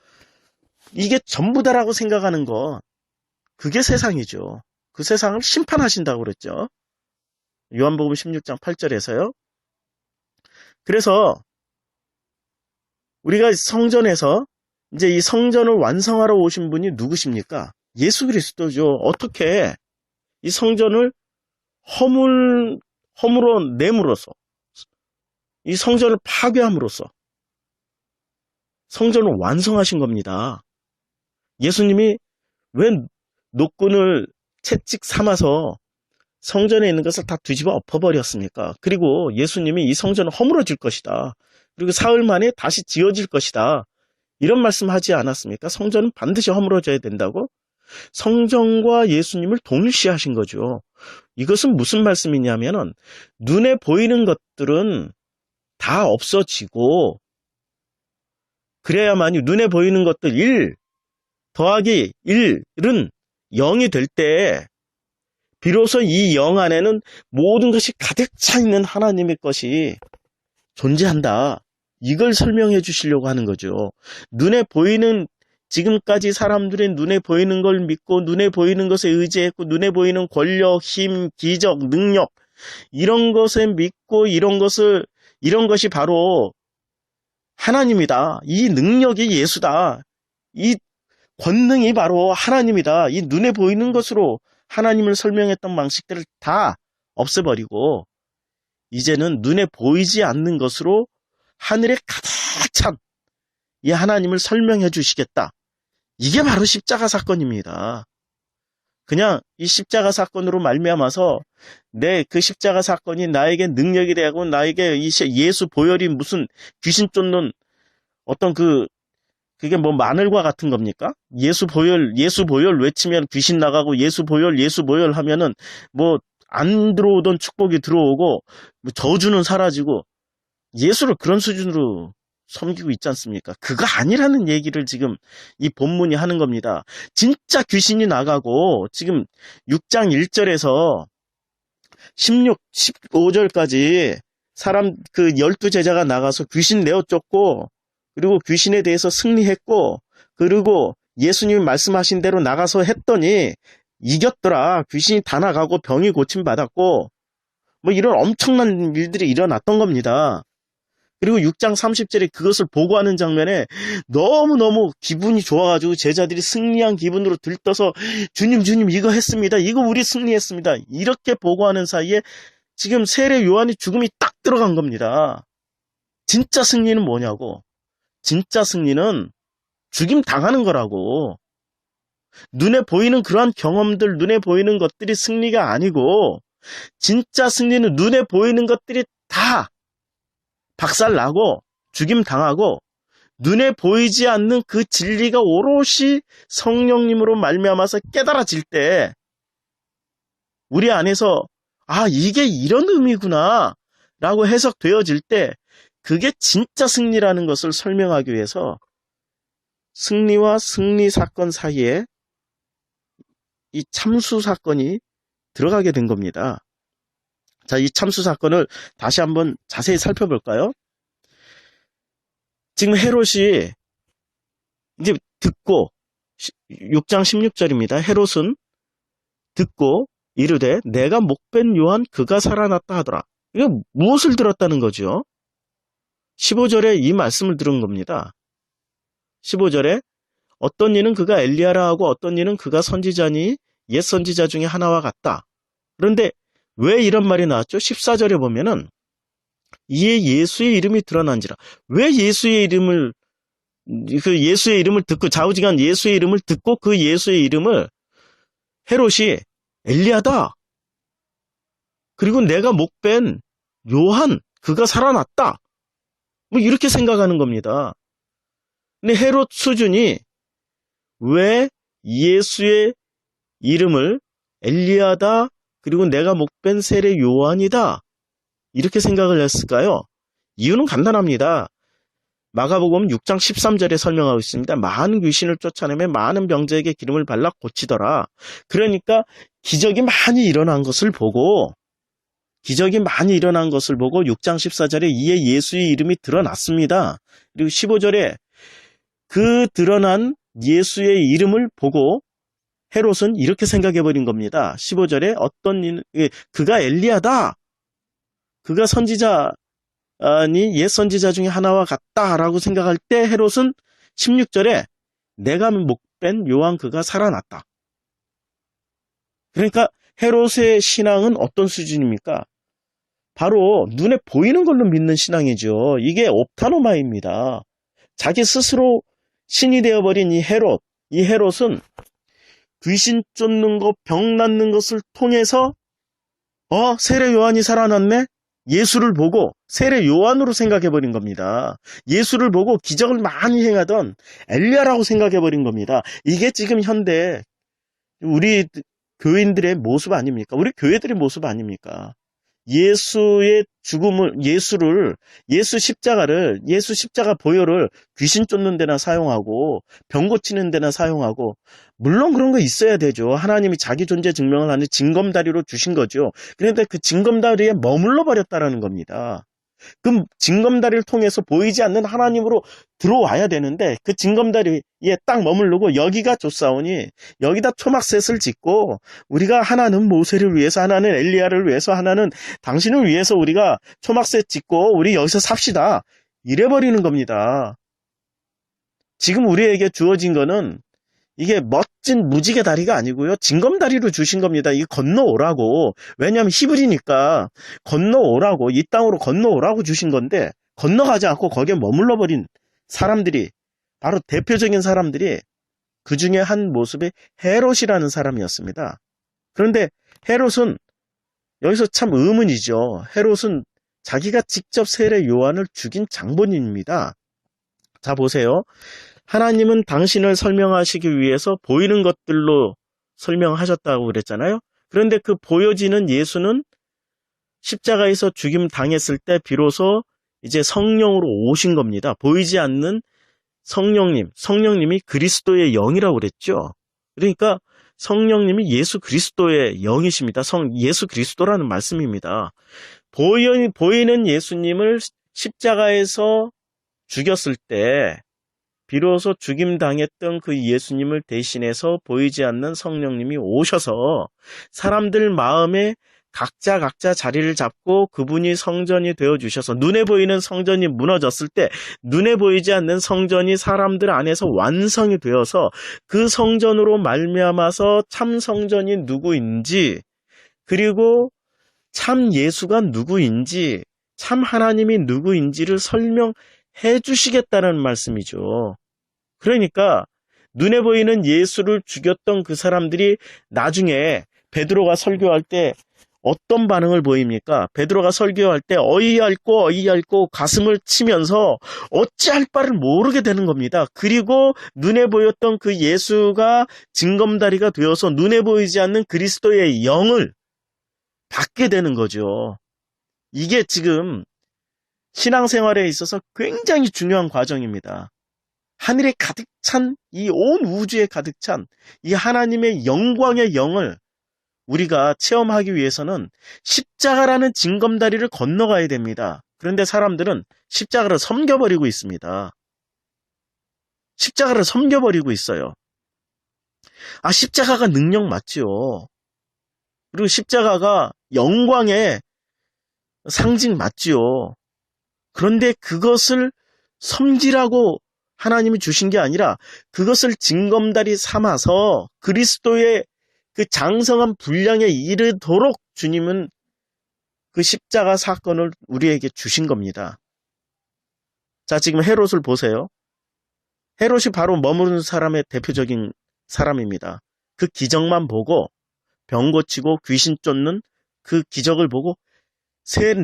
이게 전부다라고 생각하는 것, 그게 세상이죠. 그 세상을 심판하신다고 그랬죠. 요한복음 16장 8절에서요. 그래서 우리가 성전에서 이제 이 성전을 완성하러 오신 분이 누구십니까? 예수 그리스도죠. 어떻게 이 성전을 허물어냄으로써, 이 성전을 파괴함으로써 성전을 완성하신 겁니다. 예수님이 왜 노끈을 채찍 삼아서 성전에 있는 것을 다 뒤집어 엎어버렸습니까? 그리고 예수님이 이 성전은 허물어질 것이다. 그리고 사흘 만에 다시 지어질 것이다. 이런 말씀하지 않았습니까? 성전은 반드시 허물어져야 된다고? 성전과 예수님을 동일시하신 거죠. 이것은 무슨 말씀이냐면은 눈에 보이는 것들은 다 없어지고 그래야만이 눈에 보이는 것들 1 더하기 1은 0이 될 때 비로소 이 0 안에는 모든 것이 가득 차 있는 하나님의 것이 존재한다. 이걸 설명해 주시려고 하는 거죠. 눈에 보이는 지금까지 사람들이 눈에 보이는 걸 믿고 눈에 보이는 것에 의지했고 눈에 보이는 권력, 힘, 기적, 능력 이런 것에 믿고 이런 것이 바로 하나님이다. 이 능력이 예수다. 이 권능이 바로 하나님이다. 이 눈에 보이는 것으로 하나님을 설명했던 방식들을 다 없애버리고 이제는 눈에 보이지 않는 것으로 하늘에 가득 찬 이 하나님을 설명해 주시겠다. 이게 바로 십자가 사건입니다. 그냥 이 십자가 사건으로 말미암아서 내 그 십자가 사건이 나에게 능력이 되고 나에게 이 예수 보혈이 무슨 귀신 쫓는 어떤 그게 뭐 마늘과 같은 겁니까? 예수 보혈 외치면 귀신 나가고 예수 보혈 하면은 뭐 안 들어오던 축복이 들어오고 뭐 저주는 사라지고 예수를 그런 수준으로 섬기고 있지 않습니까? 그거 아니라는 얘기를 지금 이 본문이 하는 겁니다. 진짜 귀신이 나가고 지금 6장 1절에서 15절까지 사람 12제자가 나가서 귀신 내어 쫓고 그리고 귀신에 대해서 승리했고 그리고 예수님이 말씀하신 대로 나가서 했더니 이겼더라. 귀신이 다 나가고 병이 고침받았고 뭐 이런 엄청난 일들이 일어났던 겁니다. 그리고 6장 30절에 그것을 보고하는 장면에 너무너무 기분이 좋아가지고 제자들이 승리한 기분으로 들떠서 주님 이거 했습니다. 이거 우리 승리했습니다. 이렇게 보고하는 사이에 지금 세례 요한이 죽음이 딱 들어간 겁니다. 진짜 승리는 뭐냐고. 진짜 승리는 죽임 당하는 거라고. 눈에 보이는 그러한 경험들, 눈에 보이는 것들이 승리가 아니고 진짜 승리는 눈에 보이는 것들이 다 박살나고 죽임 당하고 눈에 보이지 않는 그 진리가 오롯이 성령님으로 말미암아서 깨달아질 때 우리 안에서 이게 이런 의미구나 라고 해석되어질 때 그게 진짜 승리라는 것을 설명하기 위해서 승리와 승리 사건 사이에 이 참수 사건이 들어가게 된 겁니다. 자, 이 참수 사건을 다시 한번 자세히 살펴볼까요? 지금 헤롯이 이제 듣고 6장 16절입니다. 헤롯은 듣고 이르되 내가 목벤 요한 그가 살아났다 하더라. 이거 무엇을 들었다는 거죠? 15절에 이 말씀을 들은 겁니다. 15절에 어떤 이는 그가 엘리야라 하고 어떤 이는 그가 선지자니 옛 선지자 중에 하나와 같다. 그런데 왜 이런 말이 나왔죠? 14절에 보면은 이에 예수의 이름이 드러난지라. 왜 예수의 이름을 듣고 좌우지간 예수의 이름을 듣고 그 예수의 이름을 헤롯이 엘리야다. 그리고 내가 목벤 요한 그가 살아났다. 뭐 이렇게 생각하는 겁니다. 근데 헤롯 수준이 왜 예수의 이름을 엘리야다 그리고 내가 목벤 세례 요한이다 이렇게 생각을 했을까요? 이유는 간단합니다. 마가복음 6장 13절에 설명하고 있습니다. 많은 귀신을 쫓아내며 많은 병자에게 기름을 발라 고치더라. 그러니까 기적이 많이 일어난 것을 보고 6장 14절에 이에 예수의 이름이 드러났습니다. 그리고 15절에 그 드러난 예수의 이름을 보고 헤롯은 이렇게 생각해버린 겁니다. 15절에 그가 엘리야다. 그가 선지자니 옛 선지자 중에 하나와 같다라고 생각할 때 헤롯은 16절에 내가 목벤 요한 그가 살아났다. 그러니까 헤롯의 신앙은 어떤 수준입니까? 바로 눈에 보이는 걸로 믿는 신앙이죠. 이게 옵타노마입니다. 자기 스스로 신이 되어버린 이 헤롯은 귀신 쫓는 것, 병 낫는 것을 통해서 세례 요한이 살아났네? 예수를 보고 세례 요한으로 생각해버린 겁니다. 예수를 보고 기적을 많이 행하던 엘리야라고 생각해버린 겁니다. 이게 지금 현대 우리 교인들의 모습 아닙니까? 우리 교회들의 모습 아닙니까? 예수의 죽음을, 예수 십자가 보혈을 귀신 쫓는 데나 사용하고, 병 고치는 데나 사용하고, 물론 그런 거 있어야 되죠. 하나님이 자기 존재 증명을 하는 징검다리로 주신 거죠. 그런데 그 징검다리에 머물러 버렸다라는 겁니다. 그 징검다리를 통해서 보이지 않는 하나님으로 들어와야 되는데 그 징검다리에 딱 머무르고 여기가 좋사오니 여기다 초막셋을 짓고 우리가 하나는 모세를 위해서 하나는 엘리야를 위해서 하나는 당신을 위해서 우리가 초막셋 짓고 우리 여기서 삽시다. 이래버리는 겁니다. 지금 우리에게 주어진 거는 이게 멋진 무지개 다리가 아니고요. 징검다리로 주신 겁니다. 이게 건너오라고. 왜냐하면 히브리니까 건너오라고, 이 땅으로 건너오라고 주신 건데 건너가지 않고 거기에 머물러버린 사람들이, 바로 대표적인 사람들이 그 중에 한 모습이 헤롯이라는 사람이었습니다. 그런데 헤롯은 여기서 참 의문이죠. 헤롯은 자기가 직접 세례 요한을 죽인 장본인입니다. 자, 보세요. 하나님은 당신을 설명하시기 위해서 보이는 것들로 설명하셨다고 그랬잖아요. 그런데 그 보여지는 예수는 십자가에서 죽임 당했을 때 비로소 이제 성령으로 오신 겁니다. 보이지 않는 성령님이 그리스도의 영이라고 그랬죠. 그러니까 성령님이 예수 그리스도의 영이십니다. 예수 그리스도라는 말씀입니다. 보이는 예수님을 십자가에서 죽였을 때 비로소 죽임당했던 그 예수님을 대신해서 보이지 않는 성령님이 오셔서 사람들 마음에 각자 자리를 잡고 그분이 성전이 되어주셔서 눈에 보이는 성전이 무너졌을 때 눈에 보이지 않는 성전이 사람들 안에서 완성이 되어서 그 성전으로 말미암아서 참 성전이 누구인지, 그리고 참 예수가 누구인지, 참 하나님이 누구인지를 설명해 주시겠다는 말씀이죠. 그러니까 눈에 보이는 예수를 죽였던 그 사람들이 나중에 베드로가 설교할 때 어떤 반응을 보입니까? 베드로가 설교할 때 어이없고 가슴을 치면서 어찌할 바를 모르게 되는 겁니다. 그리고 눈에 보였던 그 예수가 징검다리가 되어서 눈에 보이지 않는 그리스도의 영을 받게 되는 거죠. 이게 지금 신앙생활에 있어서 굉장히 중요한 과정입니다. 하늘에 가득 찬, 이 온 우주에 가득 찬 이 하나님의 영광의 영을 우리가 체험하기 위해서는 십자가라는 징검다리를 건너가야 됩니다. 그런데 사람들은 십자가를 섬겨버리고 있습니다. 십자가를 섬겨버리고 있어요. 십자가가 능력 맞지요. 그리고 십자가가 영광의 상징 맞지요. 그런데 그것을 섬기라고 하나님이 주신 게 아니라 그것을 징검다리 삼아서 그리스도의 그 장성한 분량에 이르도록 주님은 그 십자가 사건을 우리에게 주신 겁니다. 자, 지금 헤롯을 보세요. 헤롯이 바로 머무르는 사람의 대표적인 사람입니다. 그 기적만 보고 병 고치고 귀신 쫓는 그 기적을 보고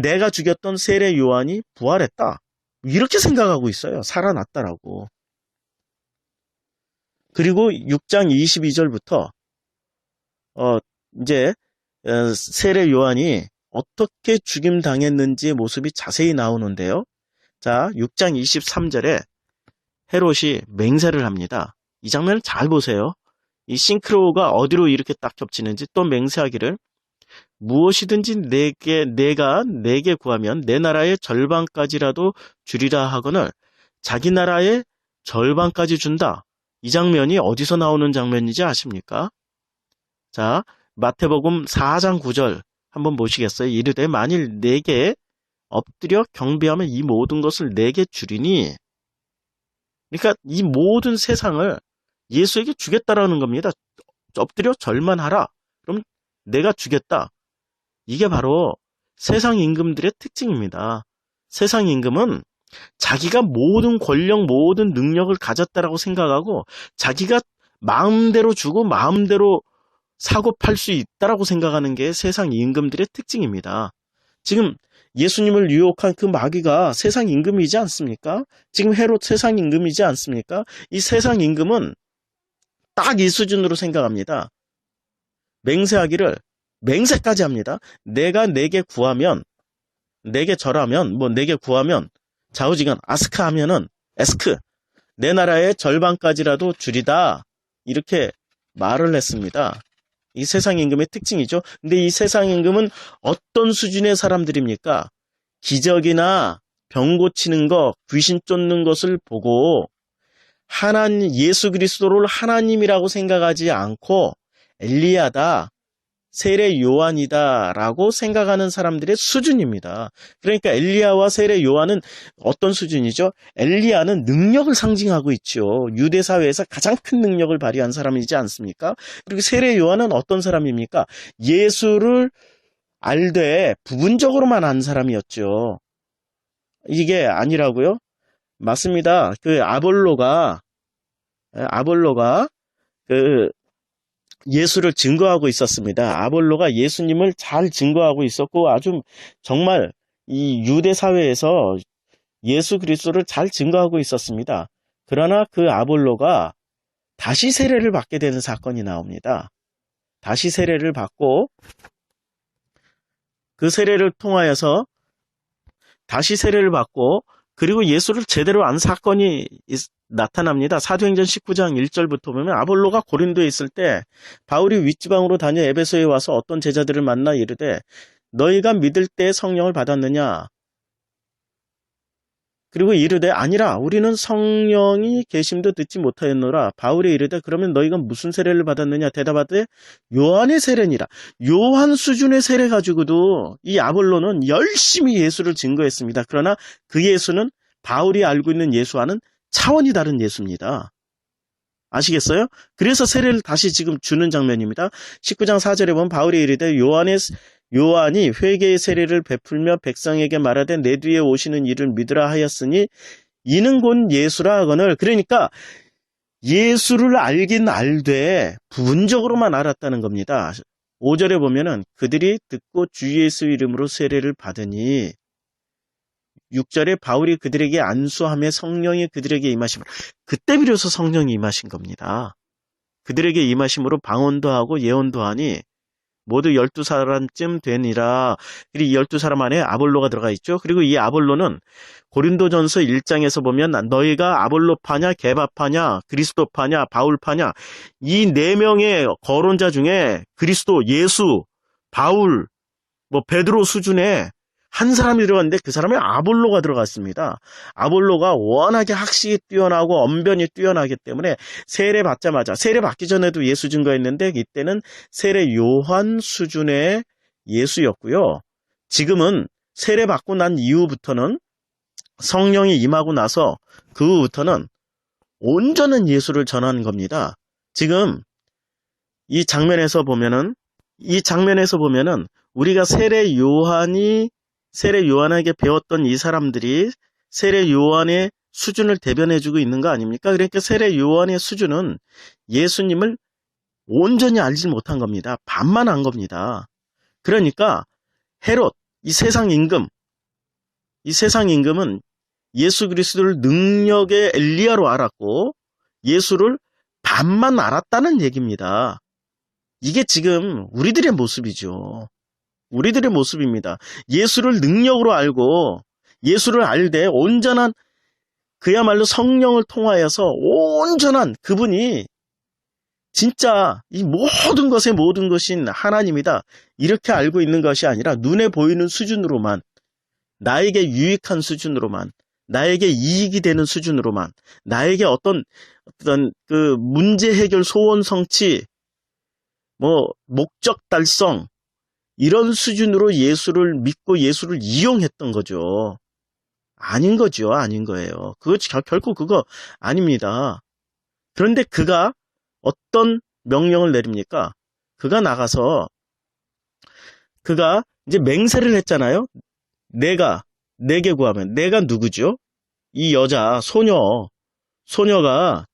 내가 죽였던 세례 요한이 부활했다. 이렇게 생각하고 있어요. 살아났다라고. 그리고 6장 22절부터 이제 세례 요한이 어떻게 죽임 당했는지의 모습이 자세히 나오는데요. 자, 6장 23절에 헤롯이 맹세를 합니다. 이 장면을 잘 보세요. 이 싱크로가 어디로 이렇게 딱 겹치는지. 또 맹세하기를 무엇이든지 내가 내게 구하면 내 나라의 절반까지라도 주리라 하거늘 자기 나라의 절반까지 준다. 이 장면이 어디서 나오는 장면인지 아십니까? 자, 마태복음 4장 9절 한번 보시겠어요? 이르되 만일 내게 엎드려 경배하면 이 모든 것을 내게 주리니. 그러니까 이 모든 세상을 예수에게 주겠다라는 겁니다. 엎드려 절만하라. 그럼 내가 주겠다. 이게 바로 세상 임금들의 특징입니다. 세상 임금은 자기가 모든 권력, 모든 능력을 가졌다라고 생각하고 자기가 마음대로 주고 마음대로 사고 팔 수 있다라고 생각하는 게 세상 임금들의 특징입니다. 지금 예수님을 유혹한 그 마귀가 세상 임금이지 않습니까? 지금 헤롯 세상 임금이지 않습니까? 이 세상 임금은 딱 이 수준으로 생각합니다. 맹세하기를 맹세까지 합니다. 내가 내게 구하면, 내게 절하면, 내게 구하면 좌우지간 아스카 하면은 에스크, 내 나라의 절반까지라도 주리다, 이렇게 말을 했습니다. 이 세상 임금의 특징이죠. 근데 이 세상 임금은 어떤 수준의 사람들입니까? 기적이나 병 고치는 것, 귀신 쫓는 것을 보고 하나님, 예수 그리스도를 하나님이라고 생각하지 않고 엘리야다, 세례 요한이다라고 생각하는 사람들의 수준입니다. 그러니까 엘리야와 세례 요한은 어떤 수준이죠? 엘리야는 능력을 상징하고 있죠. 유대 사회에서 가장 큰 능력을 발휘한 사람이지 않습니까? 그리고 세례 요한은 어떤 사람입니까? 예수를 알되 부분적으로만 안 사람이었죠. 이게 아니라고요? 맞습니다. 그 아볼로가 그 예수를 증거하고 있었습니다. 아볼로가 예수님을 잘 증거하고 있었고 아주 정말 이 유대 사회에서 예수 그리스도를 잘 증거하고 있었습니다. 그러나 그 아볼로가 다시 세례를 받게 되는 사건이 나옵니다. 다시 세례를 받고 그 세례를 통하여서 다시 세례를 받고 그리고 예수를 제대로 안 사건이 나타납니다. 사도행전 19장 1절부터 보면 아볼로가 고린도에 있을 때 바울이 윗지방으로 다녀 에베소에 와서 어떤 제자들을 만나 이르되 너희가 믿을 때 성령을 받았느냐? 그리고 이르되 아니라 우리는 성령이 계심도 듣지 못하였노라. 바울이 이르되 그러면 너희가 무슨 세례를 받았느냐? 대답하되 요한의 세례니라. 요한 수준의 세례 가지고도 이 아볼로는 열심히 예수를 증거했습니다. 그러나 그 예수는 바울이 알고 있는 예수와는 차원이 다른 예수입니다. 아시겠어요? 그래서 세례를 다시 지금 주는 장면입니다. 19장 4절에 보면 바울이 이르되 요한이 회개의 세례를 베풀며 백성에게 말하되 내 뒤에 오시는 이를 믿으라 하였으니 이는 곧 예수라 하거늘. 그러니까 예수를 알긴 알되 부분적으로만 알았다는 겁니다. 5절에 보면은 그들이 듣고 주 예수 이름으로 세례를 받으니 6절에 바울이 그들에게 안수하며 성령이 그들에게 임하심으로 그때 비로소 성령이 임하신 겁니다. 그들에게 임하심으로 방언도 하고 예언도 하니 모두 12사람쯤 되니라. 그리고 이 12사람 안에 아볼로가 들어가 있죠. 그리고 이 아볼로는 고린도전서 1장에서 보면 너희가 아볼로파냐 게바파냐 그리스도파냐 바울파냐 이 4명의 거론자 중에 그리스도, 예수, 바울, 베드로 수준의 한 사람이 들어갔는데 그 사람이 아볼로가 들어갔습니다. 아볼로가 워낙에 학식이 뛰어나고 언변이 뛰어나기 때문에 세례 받자마자 세례 받기 전에도 예수 증거했는데 이때는 세례 요한 수준의 예수였고요. 지금은 세례 받고 난 이후부터는 성령이 임하고 나서 그 후부터는 온전한 예수를 전하는 겁니다. 지금 이 장면에서 보면은 우리가 세례 요한에게 배웠던 이 사람들이 세례 요한의 수준을 대변해주고 있는 거 아닙니까? 그러니까 세례 요한의 수준은 예수님을 온전히 알지 못한 겁니다. 반만 안 겁니다. 그러니까 헤롯, 이 세상 임금은 예수 그리스도를 능력의 엘리야로 알았고 예수를 반만 알았다는 얘기입니다. 이게 지금 우리들의 모습이죠. 우리들의 모습입니다. 예수를 능력으로 알고 예수를 알되 온전한 그야말로 성령을 통하여서 온전한 그분이 진짜 이 모든 것의 모든 것인 하나님이다. 이렇게 알고 있는 것이 아니라 눈에 보이는 수준으로만 나에게 유익한 수준으로만 나에게 이익이 되는 수준으로만 나에게 어떤 그 문제 해결 소원 성취 목적 달성 이런 수준으로 예수를 믿고 예수를 이용했던 거죠. 아닌 거죠. 아닌 거예요. 결코 그거 아닙니다. 그런데 그가 어떤 명령을 내립니까? 그가 나가서 그가 이제 맹세를 했잖아요. 내게 구하면, 내가 누구죠? 이 여자, 소녀가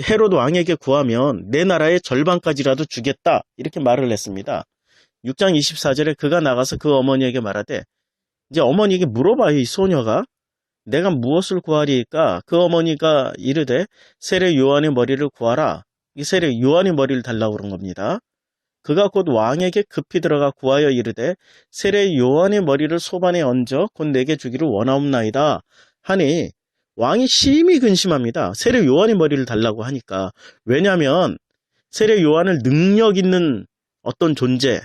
헤롯 왕에게 구하면 내 나라의 절반까지라도 주겠다. 이렇게 말을 했습니다. 6장 24절에 그가 나가서 그 어머니에게 말하되, 이제 어머니에게 물어봐요, 이 소녀가. 내가 무엇을 구하리까? 그 어머니가 이르되 세례 요한의 머리를 구하라. 이 세례 요한의 머리를 달라고 그런 겁니다. 그가 곧 왕에게 급히 들어가 구하여 이르되 세례 요한의 머리를 소반에 얹어 곧 내게 주기를 원하옵나이다 하니 왕이 심히 근심합니다. 세례 요한의 머리를 달라고 하니까. 왜냐하면 세례 요한을 능력 있는 어떤 존재,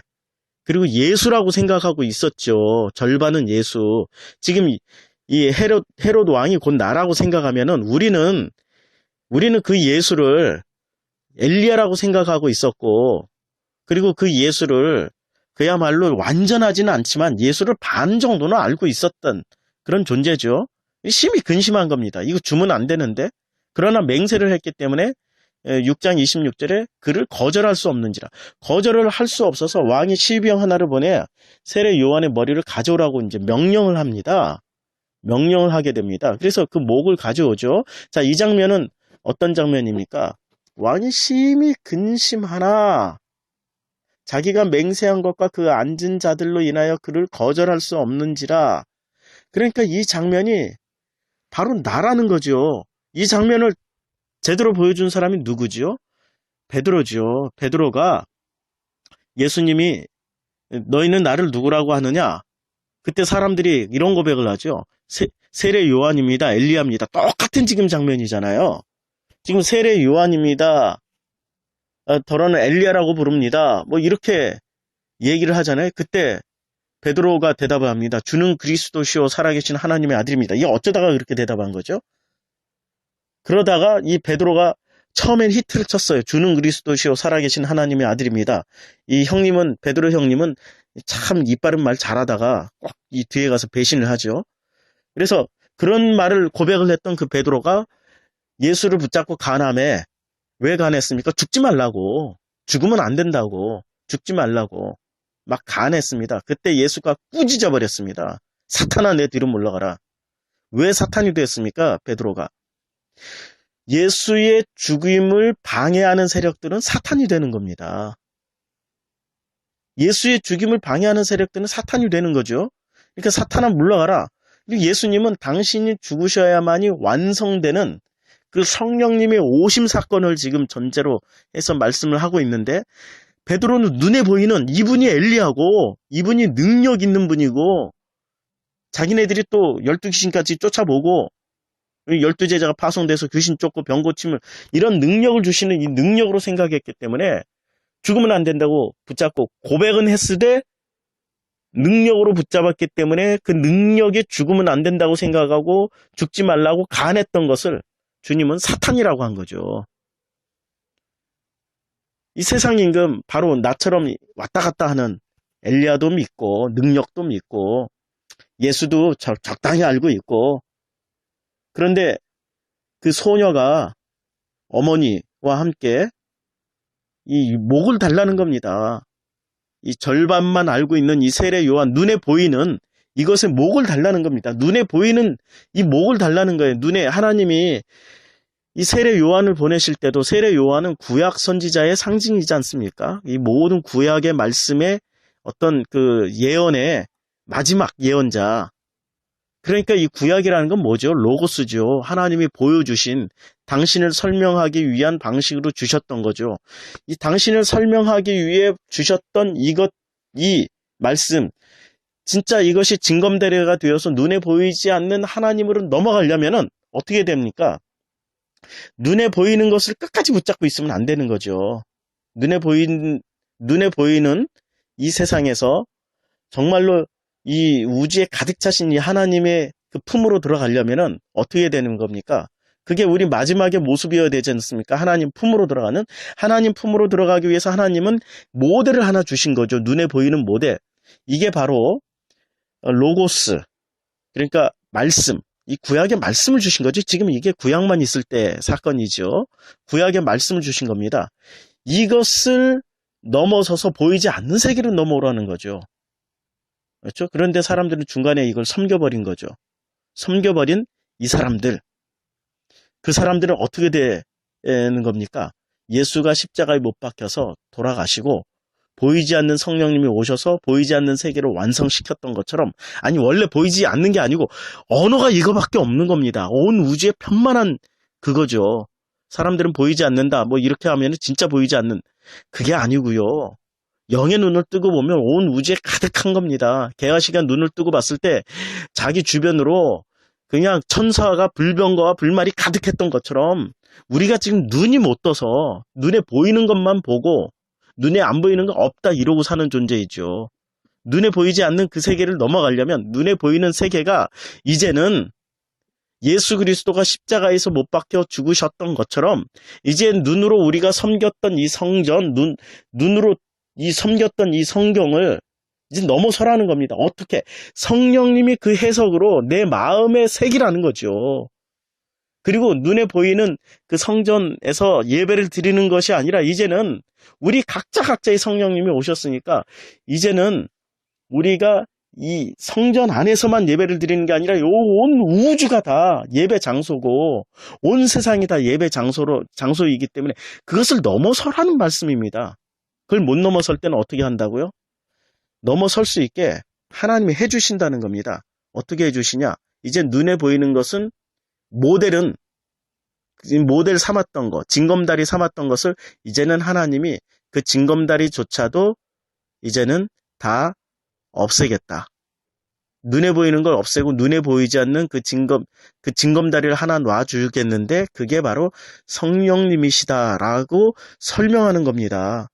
그리고 예수라고 생각하고 있었죠. 절반은 예수. 지금 이 헤롯 왕이 곧 나라고 생각하면은 우리는 그 예수를 엘리야라고 생각하고 있었고, 그리고 그 예수를 그야말로 완전하지는 않지만 예수를 반 정도는 알고 있었던 그런 존재죠. 심히 근심한 겁니다. 이거 주면 안 되는데. 그러나 맹세를 했기 때문에 6장 26절에 그를 거절할 수 없는지라. 거절을 할 수 없어서 왕이 시병 하나를 보내 세례 요한의 머리를 가져오라고 이제 명령을 합니다. 명령을 하게 됩니다. 그래서 그 목을 가져오죠. 자, 이 장면은 어떤 장면입니까? 왕이 심히 근심하나 자기가 맹세한 것과 그 앉은 자들로 인하여 그를 거절할 수 없는지라. 그러니까 이 장면이 바로 나라는 거죠. 이 장면을 제대로 보여준 사람이 누구죠? 베드로죠. 베드로가 예수님이 너희는 나를 누구라고 하느냐? 그때 사람들이 이런 고백을 하죠. 세례 요한입니다. 엘리야입니다. 똑같은 지금 장면이잖아요. 지금 세례 요한입니다. 더러는 엘리야라고 부릅니다. 뭐 이렇게 얘기를 하잖아요. 그때 베드로가 대답을 합니다. 주는 그리스도시요 살아계신 하나님의 아들입니다. 이게 어쩌다가 그렇게 대답한 거죠? 그러다가 이 베드로가 처음엔 히트를 쳤어요. 주는 그리스도시요 살아계신 하나님의 아들입니다. 이 형님은, 베드로 형님은 참 이빠른 말 잘하다가 꼭 이 뒤에 가서 배신을 하죠. 그래서 그런 말을 고백을 했던 그 베드로가 예수를 붙잡고 간암에, 왜 간했습니까? 죽지 말라고. 죽으면 안 된다고. 죽지 말라고. 막 간했습니다. 그때 예수가 꾸짖어 버렸습니다. 사탄아, 내 뒤로 물러가라. 왜 사탄이 됐습니까? 베드로가. 예수의 죽임을 방해하는 세력들은 사탄이 되는 겁니다. 예수의 죽임을 방해하는 세력들은 사탄이 되는 거죠. 그러니까 사탄아, 물러가라. 예수님은 당신이 죽으셔야만이 완성되는 그 성령님의 오심 사건을 지금 전제로 해서 말씀을 하고 있는데, 베드로는 눈에 보이는 이분이 엘리야고 이분이 능력 있는 분이고, 자기네들이 또 12귀신까지 쫓아보고 12제자가 파송돼서 귀신 쫓고 병 고침을, 이런 능력을 주시는 이 능력으로 생각했기 때문에 죽으면 안 된다고 붙잡고, 고백은 했으되 능력으로 붙잡았기 때문에 그 능력에 죽으면 안 된다고 생각하고 죽지 말라고 간했던 것을 주님은 사탄이라고 한 거죠. 이 세상 임금, 바로 나처럼 왔다 갔다 하는 엘리야도 믿고 능력도 믿고 예수도 적당히 알고 있고, 그런데 그 소녀가 어머니와 함께 이 목을 달라는 겁니다. 이 절반만 알고 있는 이 세례 요한, 눈에 보이는 이것의 목을 달라는 겁니다. 눈에 보이는 이 목을 달라는 거예요. 눈에, 하나님이 이 세례 요한을 보내실 때도 세례 요한은 구약 선지자의 상징이지 않습니까? 이 모든 구약의 말씀의 어떤 그 예언의 마지막 예언자. 그러니까 이 구약이라는 건 뭐죠? 로고스죠. 하나님이 보여주신, 당신을 설명하기 위한 방식으로 주셨던 거죠. 이 당신을 설명하기 위해 주셨던 이 말씀, 진짜 이것이 징검다리가 되어서 눈에 보이지 않는 하나님으로 넘어가려면은 어떻게 됩니까? 눈에 보이는 것을 끝까지 붙잡고 있으면 안 되는 거죠. 눈에 보이는 이 세상에서 정말로 이 우주에 가득 차신 이 하나님의 그 품으로 들어가려면은 어떻게 되는 겁니까? 그게 우리 마지막의 모습이어야 되지 않습니까? 하나님 품으로 들어가는, 하나님 품으로 들어가기 위해서 하나님은 모델을 하나 주신 거죠. 눈에 보이는 모델. 이게 바로 로고스, 그러니까 말씀, 이 구약의 말씀을 주신 거죠. 지금 이게 구약만 있을 때 사건이죠. 구약의 말씀을 주신 겁니다. 이것을 넘어서서 보이지 않는 세계로 넘어오라는 거죠. 그렇죠? 그런데 사람들은 중간에 이걸 섬겨버린 거죠. 섬겨버린 이 사람들. 그 사람들은 어떻게 되는 겁니까? 예수가 십자가에 못 박혀서 돌아가시고 보이지 않는 성령님이 오셔서 보이지 않는 세계를 완성시켰던 것처럼, 아니 원래 보이지 않는 게 아니고 언어가 이거밖에 없는 겁니다. 온 우주의 편만한 그거죠. 사람들은 보이지 않는다 뭐 이렇게 하면 진짜 보이지 않는, 그게 아니고요. 영의 눈을 뜨고 보면 온 우주에 가득한 겁니다. 개화시간 눈을 뜨고 봤을 때 자기 주변으로 그냥 천사가 불병거와 불말이 가득했던 것처럼, 우리가 지금 눈이 못 떠서 눈에 보이는 것만 보고 눈에 안 보이는 거 없다 이러고 사는 존재이죠. 눈에 보이지 않는 그 세계를 넘어가려면 눈에 보이는 세계가 이제는 예수 그리스도가 십자가에서 못 박혀 죽으셨던 것처럼, 이제 눈으로 우리가 섬겼던 이 성전, 눈으로 이 섬겼던 이 성경을 이제 넘어서라는 겁니다. 어떻게? 성령님이 그 해석으로 내 마음에 새기라는 거죠. 그리고 눈에 보이는 그 성전에서 예배를 드리는 것이 아니라 이제는 우리 각자의 성령님이 오셨으니까 이제는 우리가 이 성전 안에서만 예배를 드리는 게 아니라 온 우주가 다 예배 장소고 온 세상이 다 예배 장소이기 때문에 그것을 넘어서라는 말씀입니다. 그걸 못 넘어설 때는 어떻게 한다고요? 넘어설 수 있게 하나님이 해주신다는 겁니다. 어떻게 해주시냐? 이제 눈에 보이는 것은 모델 삼았던 것, 징검다리 삼았던 것을 이제는 하나님이 그 징검다리조차도 이제는 다 없애겠다. 눈에 보이는 걸 없애고 눈에 보이지 않는 그 징검다리를 하나 놔주겠는데 그게 바로 성령님이시다라고 설명하는 겁니다.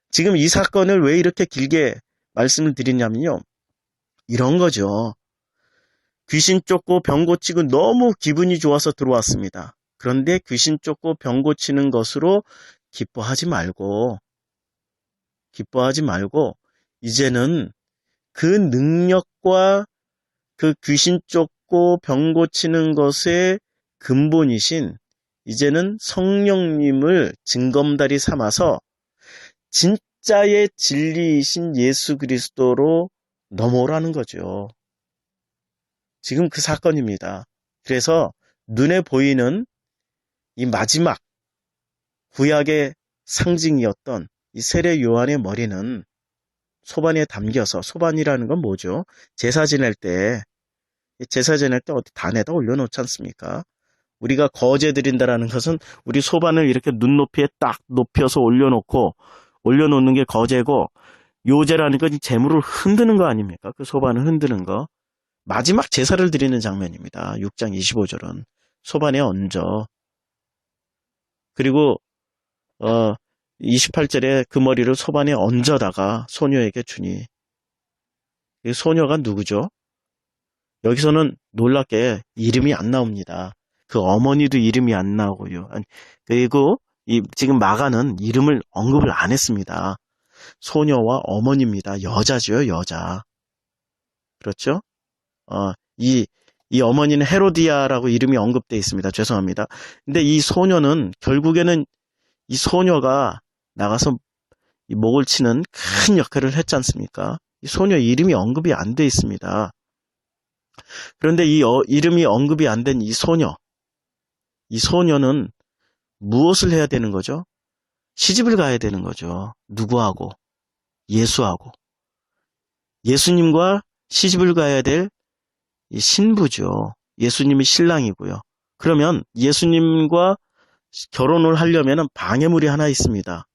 지금 이 사건을 왜 이렇게 길게 말씀을 드리냐면요. 이런 거죠. 귀신 쫓고 병 고치고 너무 기분이 좋아서 들어왔습니다. 그런데 귀신 쫓고 병 고치는 것으로 기뻐하지 말고 이제는 그 능력과 그 귀신 쫓고 병 고치는 것의 근본이신 이제는 성령님을 징검다리 삼아서 진짜의 진리이신 예수 그리스도로 넘어오라는 거죠. 지금 그 사건입니다. 그래서 눈에 보이는 이 마지막 구약의 상징이었던 이 세례 요한의 머리는 소반에 담겨서, 소반이라는 건 뭐죠? 제사 지낼 때 어디 단에다 올려놓지 않습니까? 우리가 거제 드린다라는 것은 우리 소반을 이렇게 눈높이에 딱 높여서 올려놓는 게 거제고, 요제라는 건 재물을 흔드는 거 아닙니까? 그 소반을 흔드는 거. 마지막 제사를 드리는 장면입니다. 6장 25절은 소반에 얹어. 그리고 28절에 그 머리를 소반에 얹어다가 소녀에게 주니. 이 소녀가 누구죠? 여기서는 놀랍게 이름이 안 나옵니다. 그 어머니도 이름이 안 나오고요. 그리고 지금 마가는 이름을 언급을 안 했습니다. 소녀와 어머니입니다. 여자죠, 여자. 그렇죠? 이 어머니는 헤로디아라고 이름이 언급되어 있습니다. 죄송합니다. 근데 이 소녀는 결국에는 이 소녀가 나가서 이 목을 치는 큰 역할을 했지 않습니까? 이 소녀 이름이 언급이 안 돼 있습니다. 그런데 이 이름이 언급이 안 된 이 소녀는 무엇을 해야 되는 거죠? 시집을 가야 되는 거죠. 누구하고? 예수하고. 예수님과 시집을 가야 될 이 신부죠. 예수님이 신랑이고요. 그러면 예수님과 결혼을 하려면 방해물이 하나 있습니다.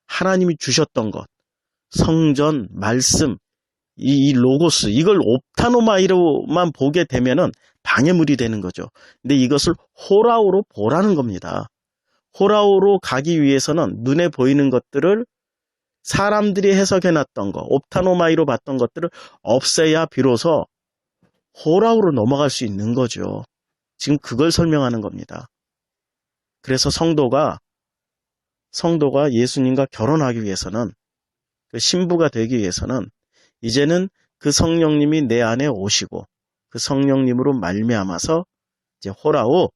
하나님이 주셨던 것, 성전, 말씀, 이 로고스, 이걸 옵타노마이로만 보게 되면은 방해물이 되는 거죠. 근데 이것을 호라오로 보라는 겁니다. 호라오로 가기 위해서는 눈에 보이는 것들을 사람들이 해석해놨던 거, 옵타노마이로 봤던 것들을 없애야 비로소 호라오로 넘어갈 수 있는 거죠. 지금 그걸 설명하는 겁니다. 그래서 성도가 예수님과 결혼하기 위해서는, 그 신부가 되기 위해서는 이제는 그 성령님이 내 안에 오시고 그 성령님으로 말미암아서 이제 호라오,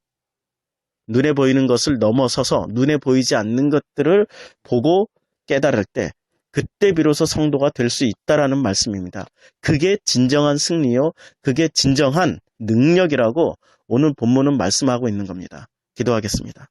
눈에 보이는 것을 넘어서서 눈에 보이지 않는 것들을 보고 깨달을 때 그때 비로소 성도가 될 수 있다라는 말씀입니다. 그게 진정한 승리요, 그게 진정한 능력이라고 오늘 본문은 말씀하고 있는 겁니다. 기도하겠습니다.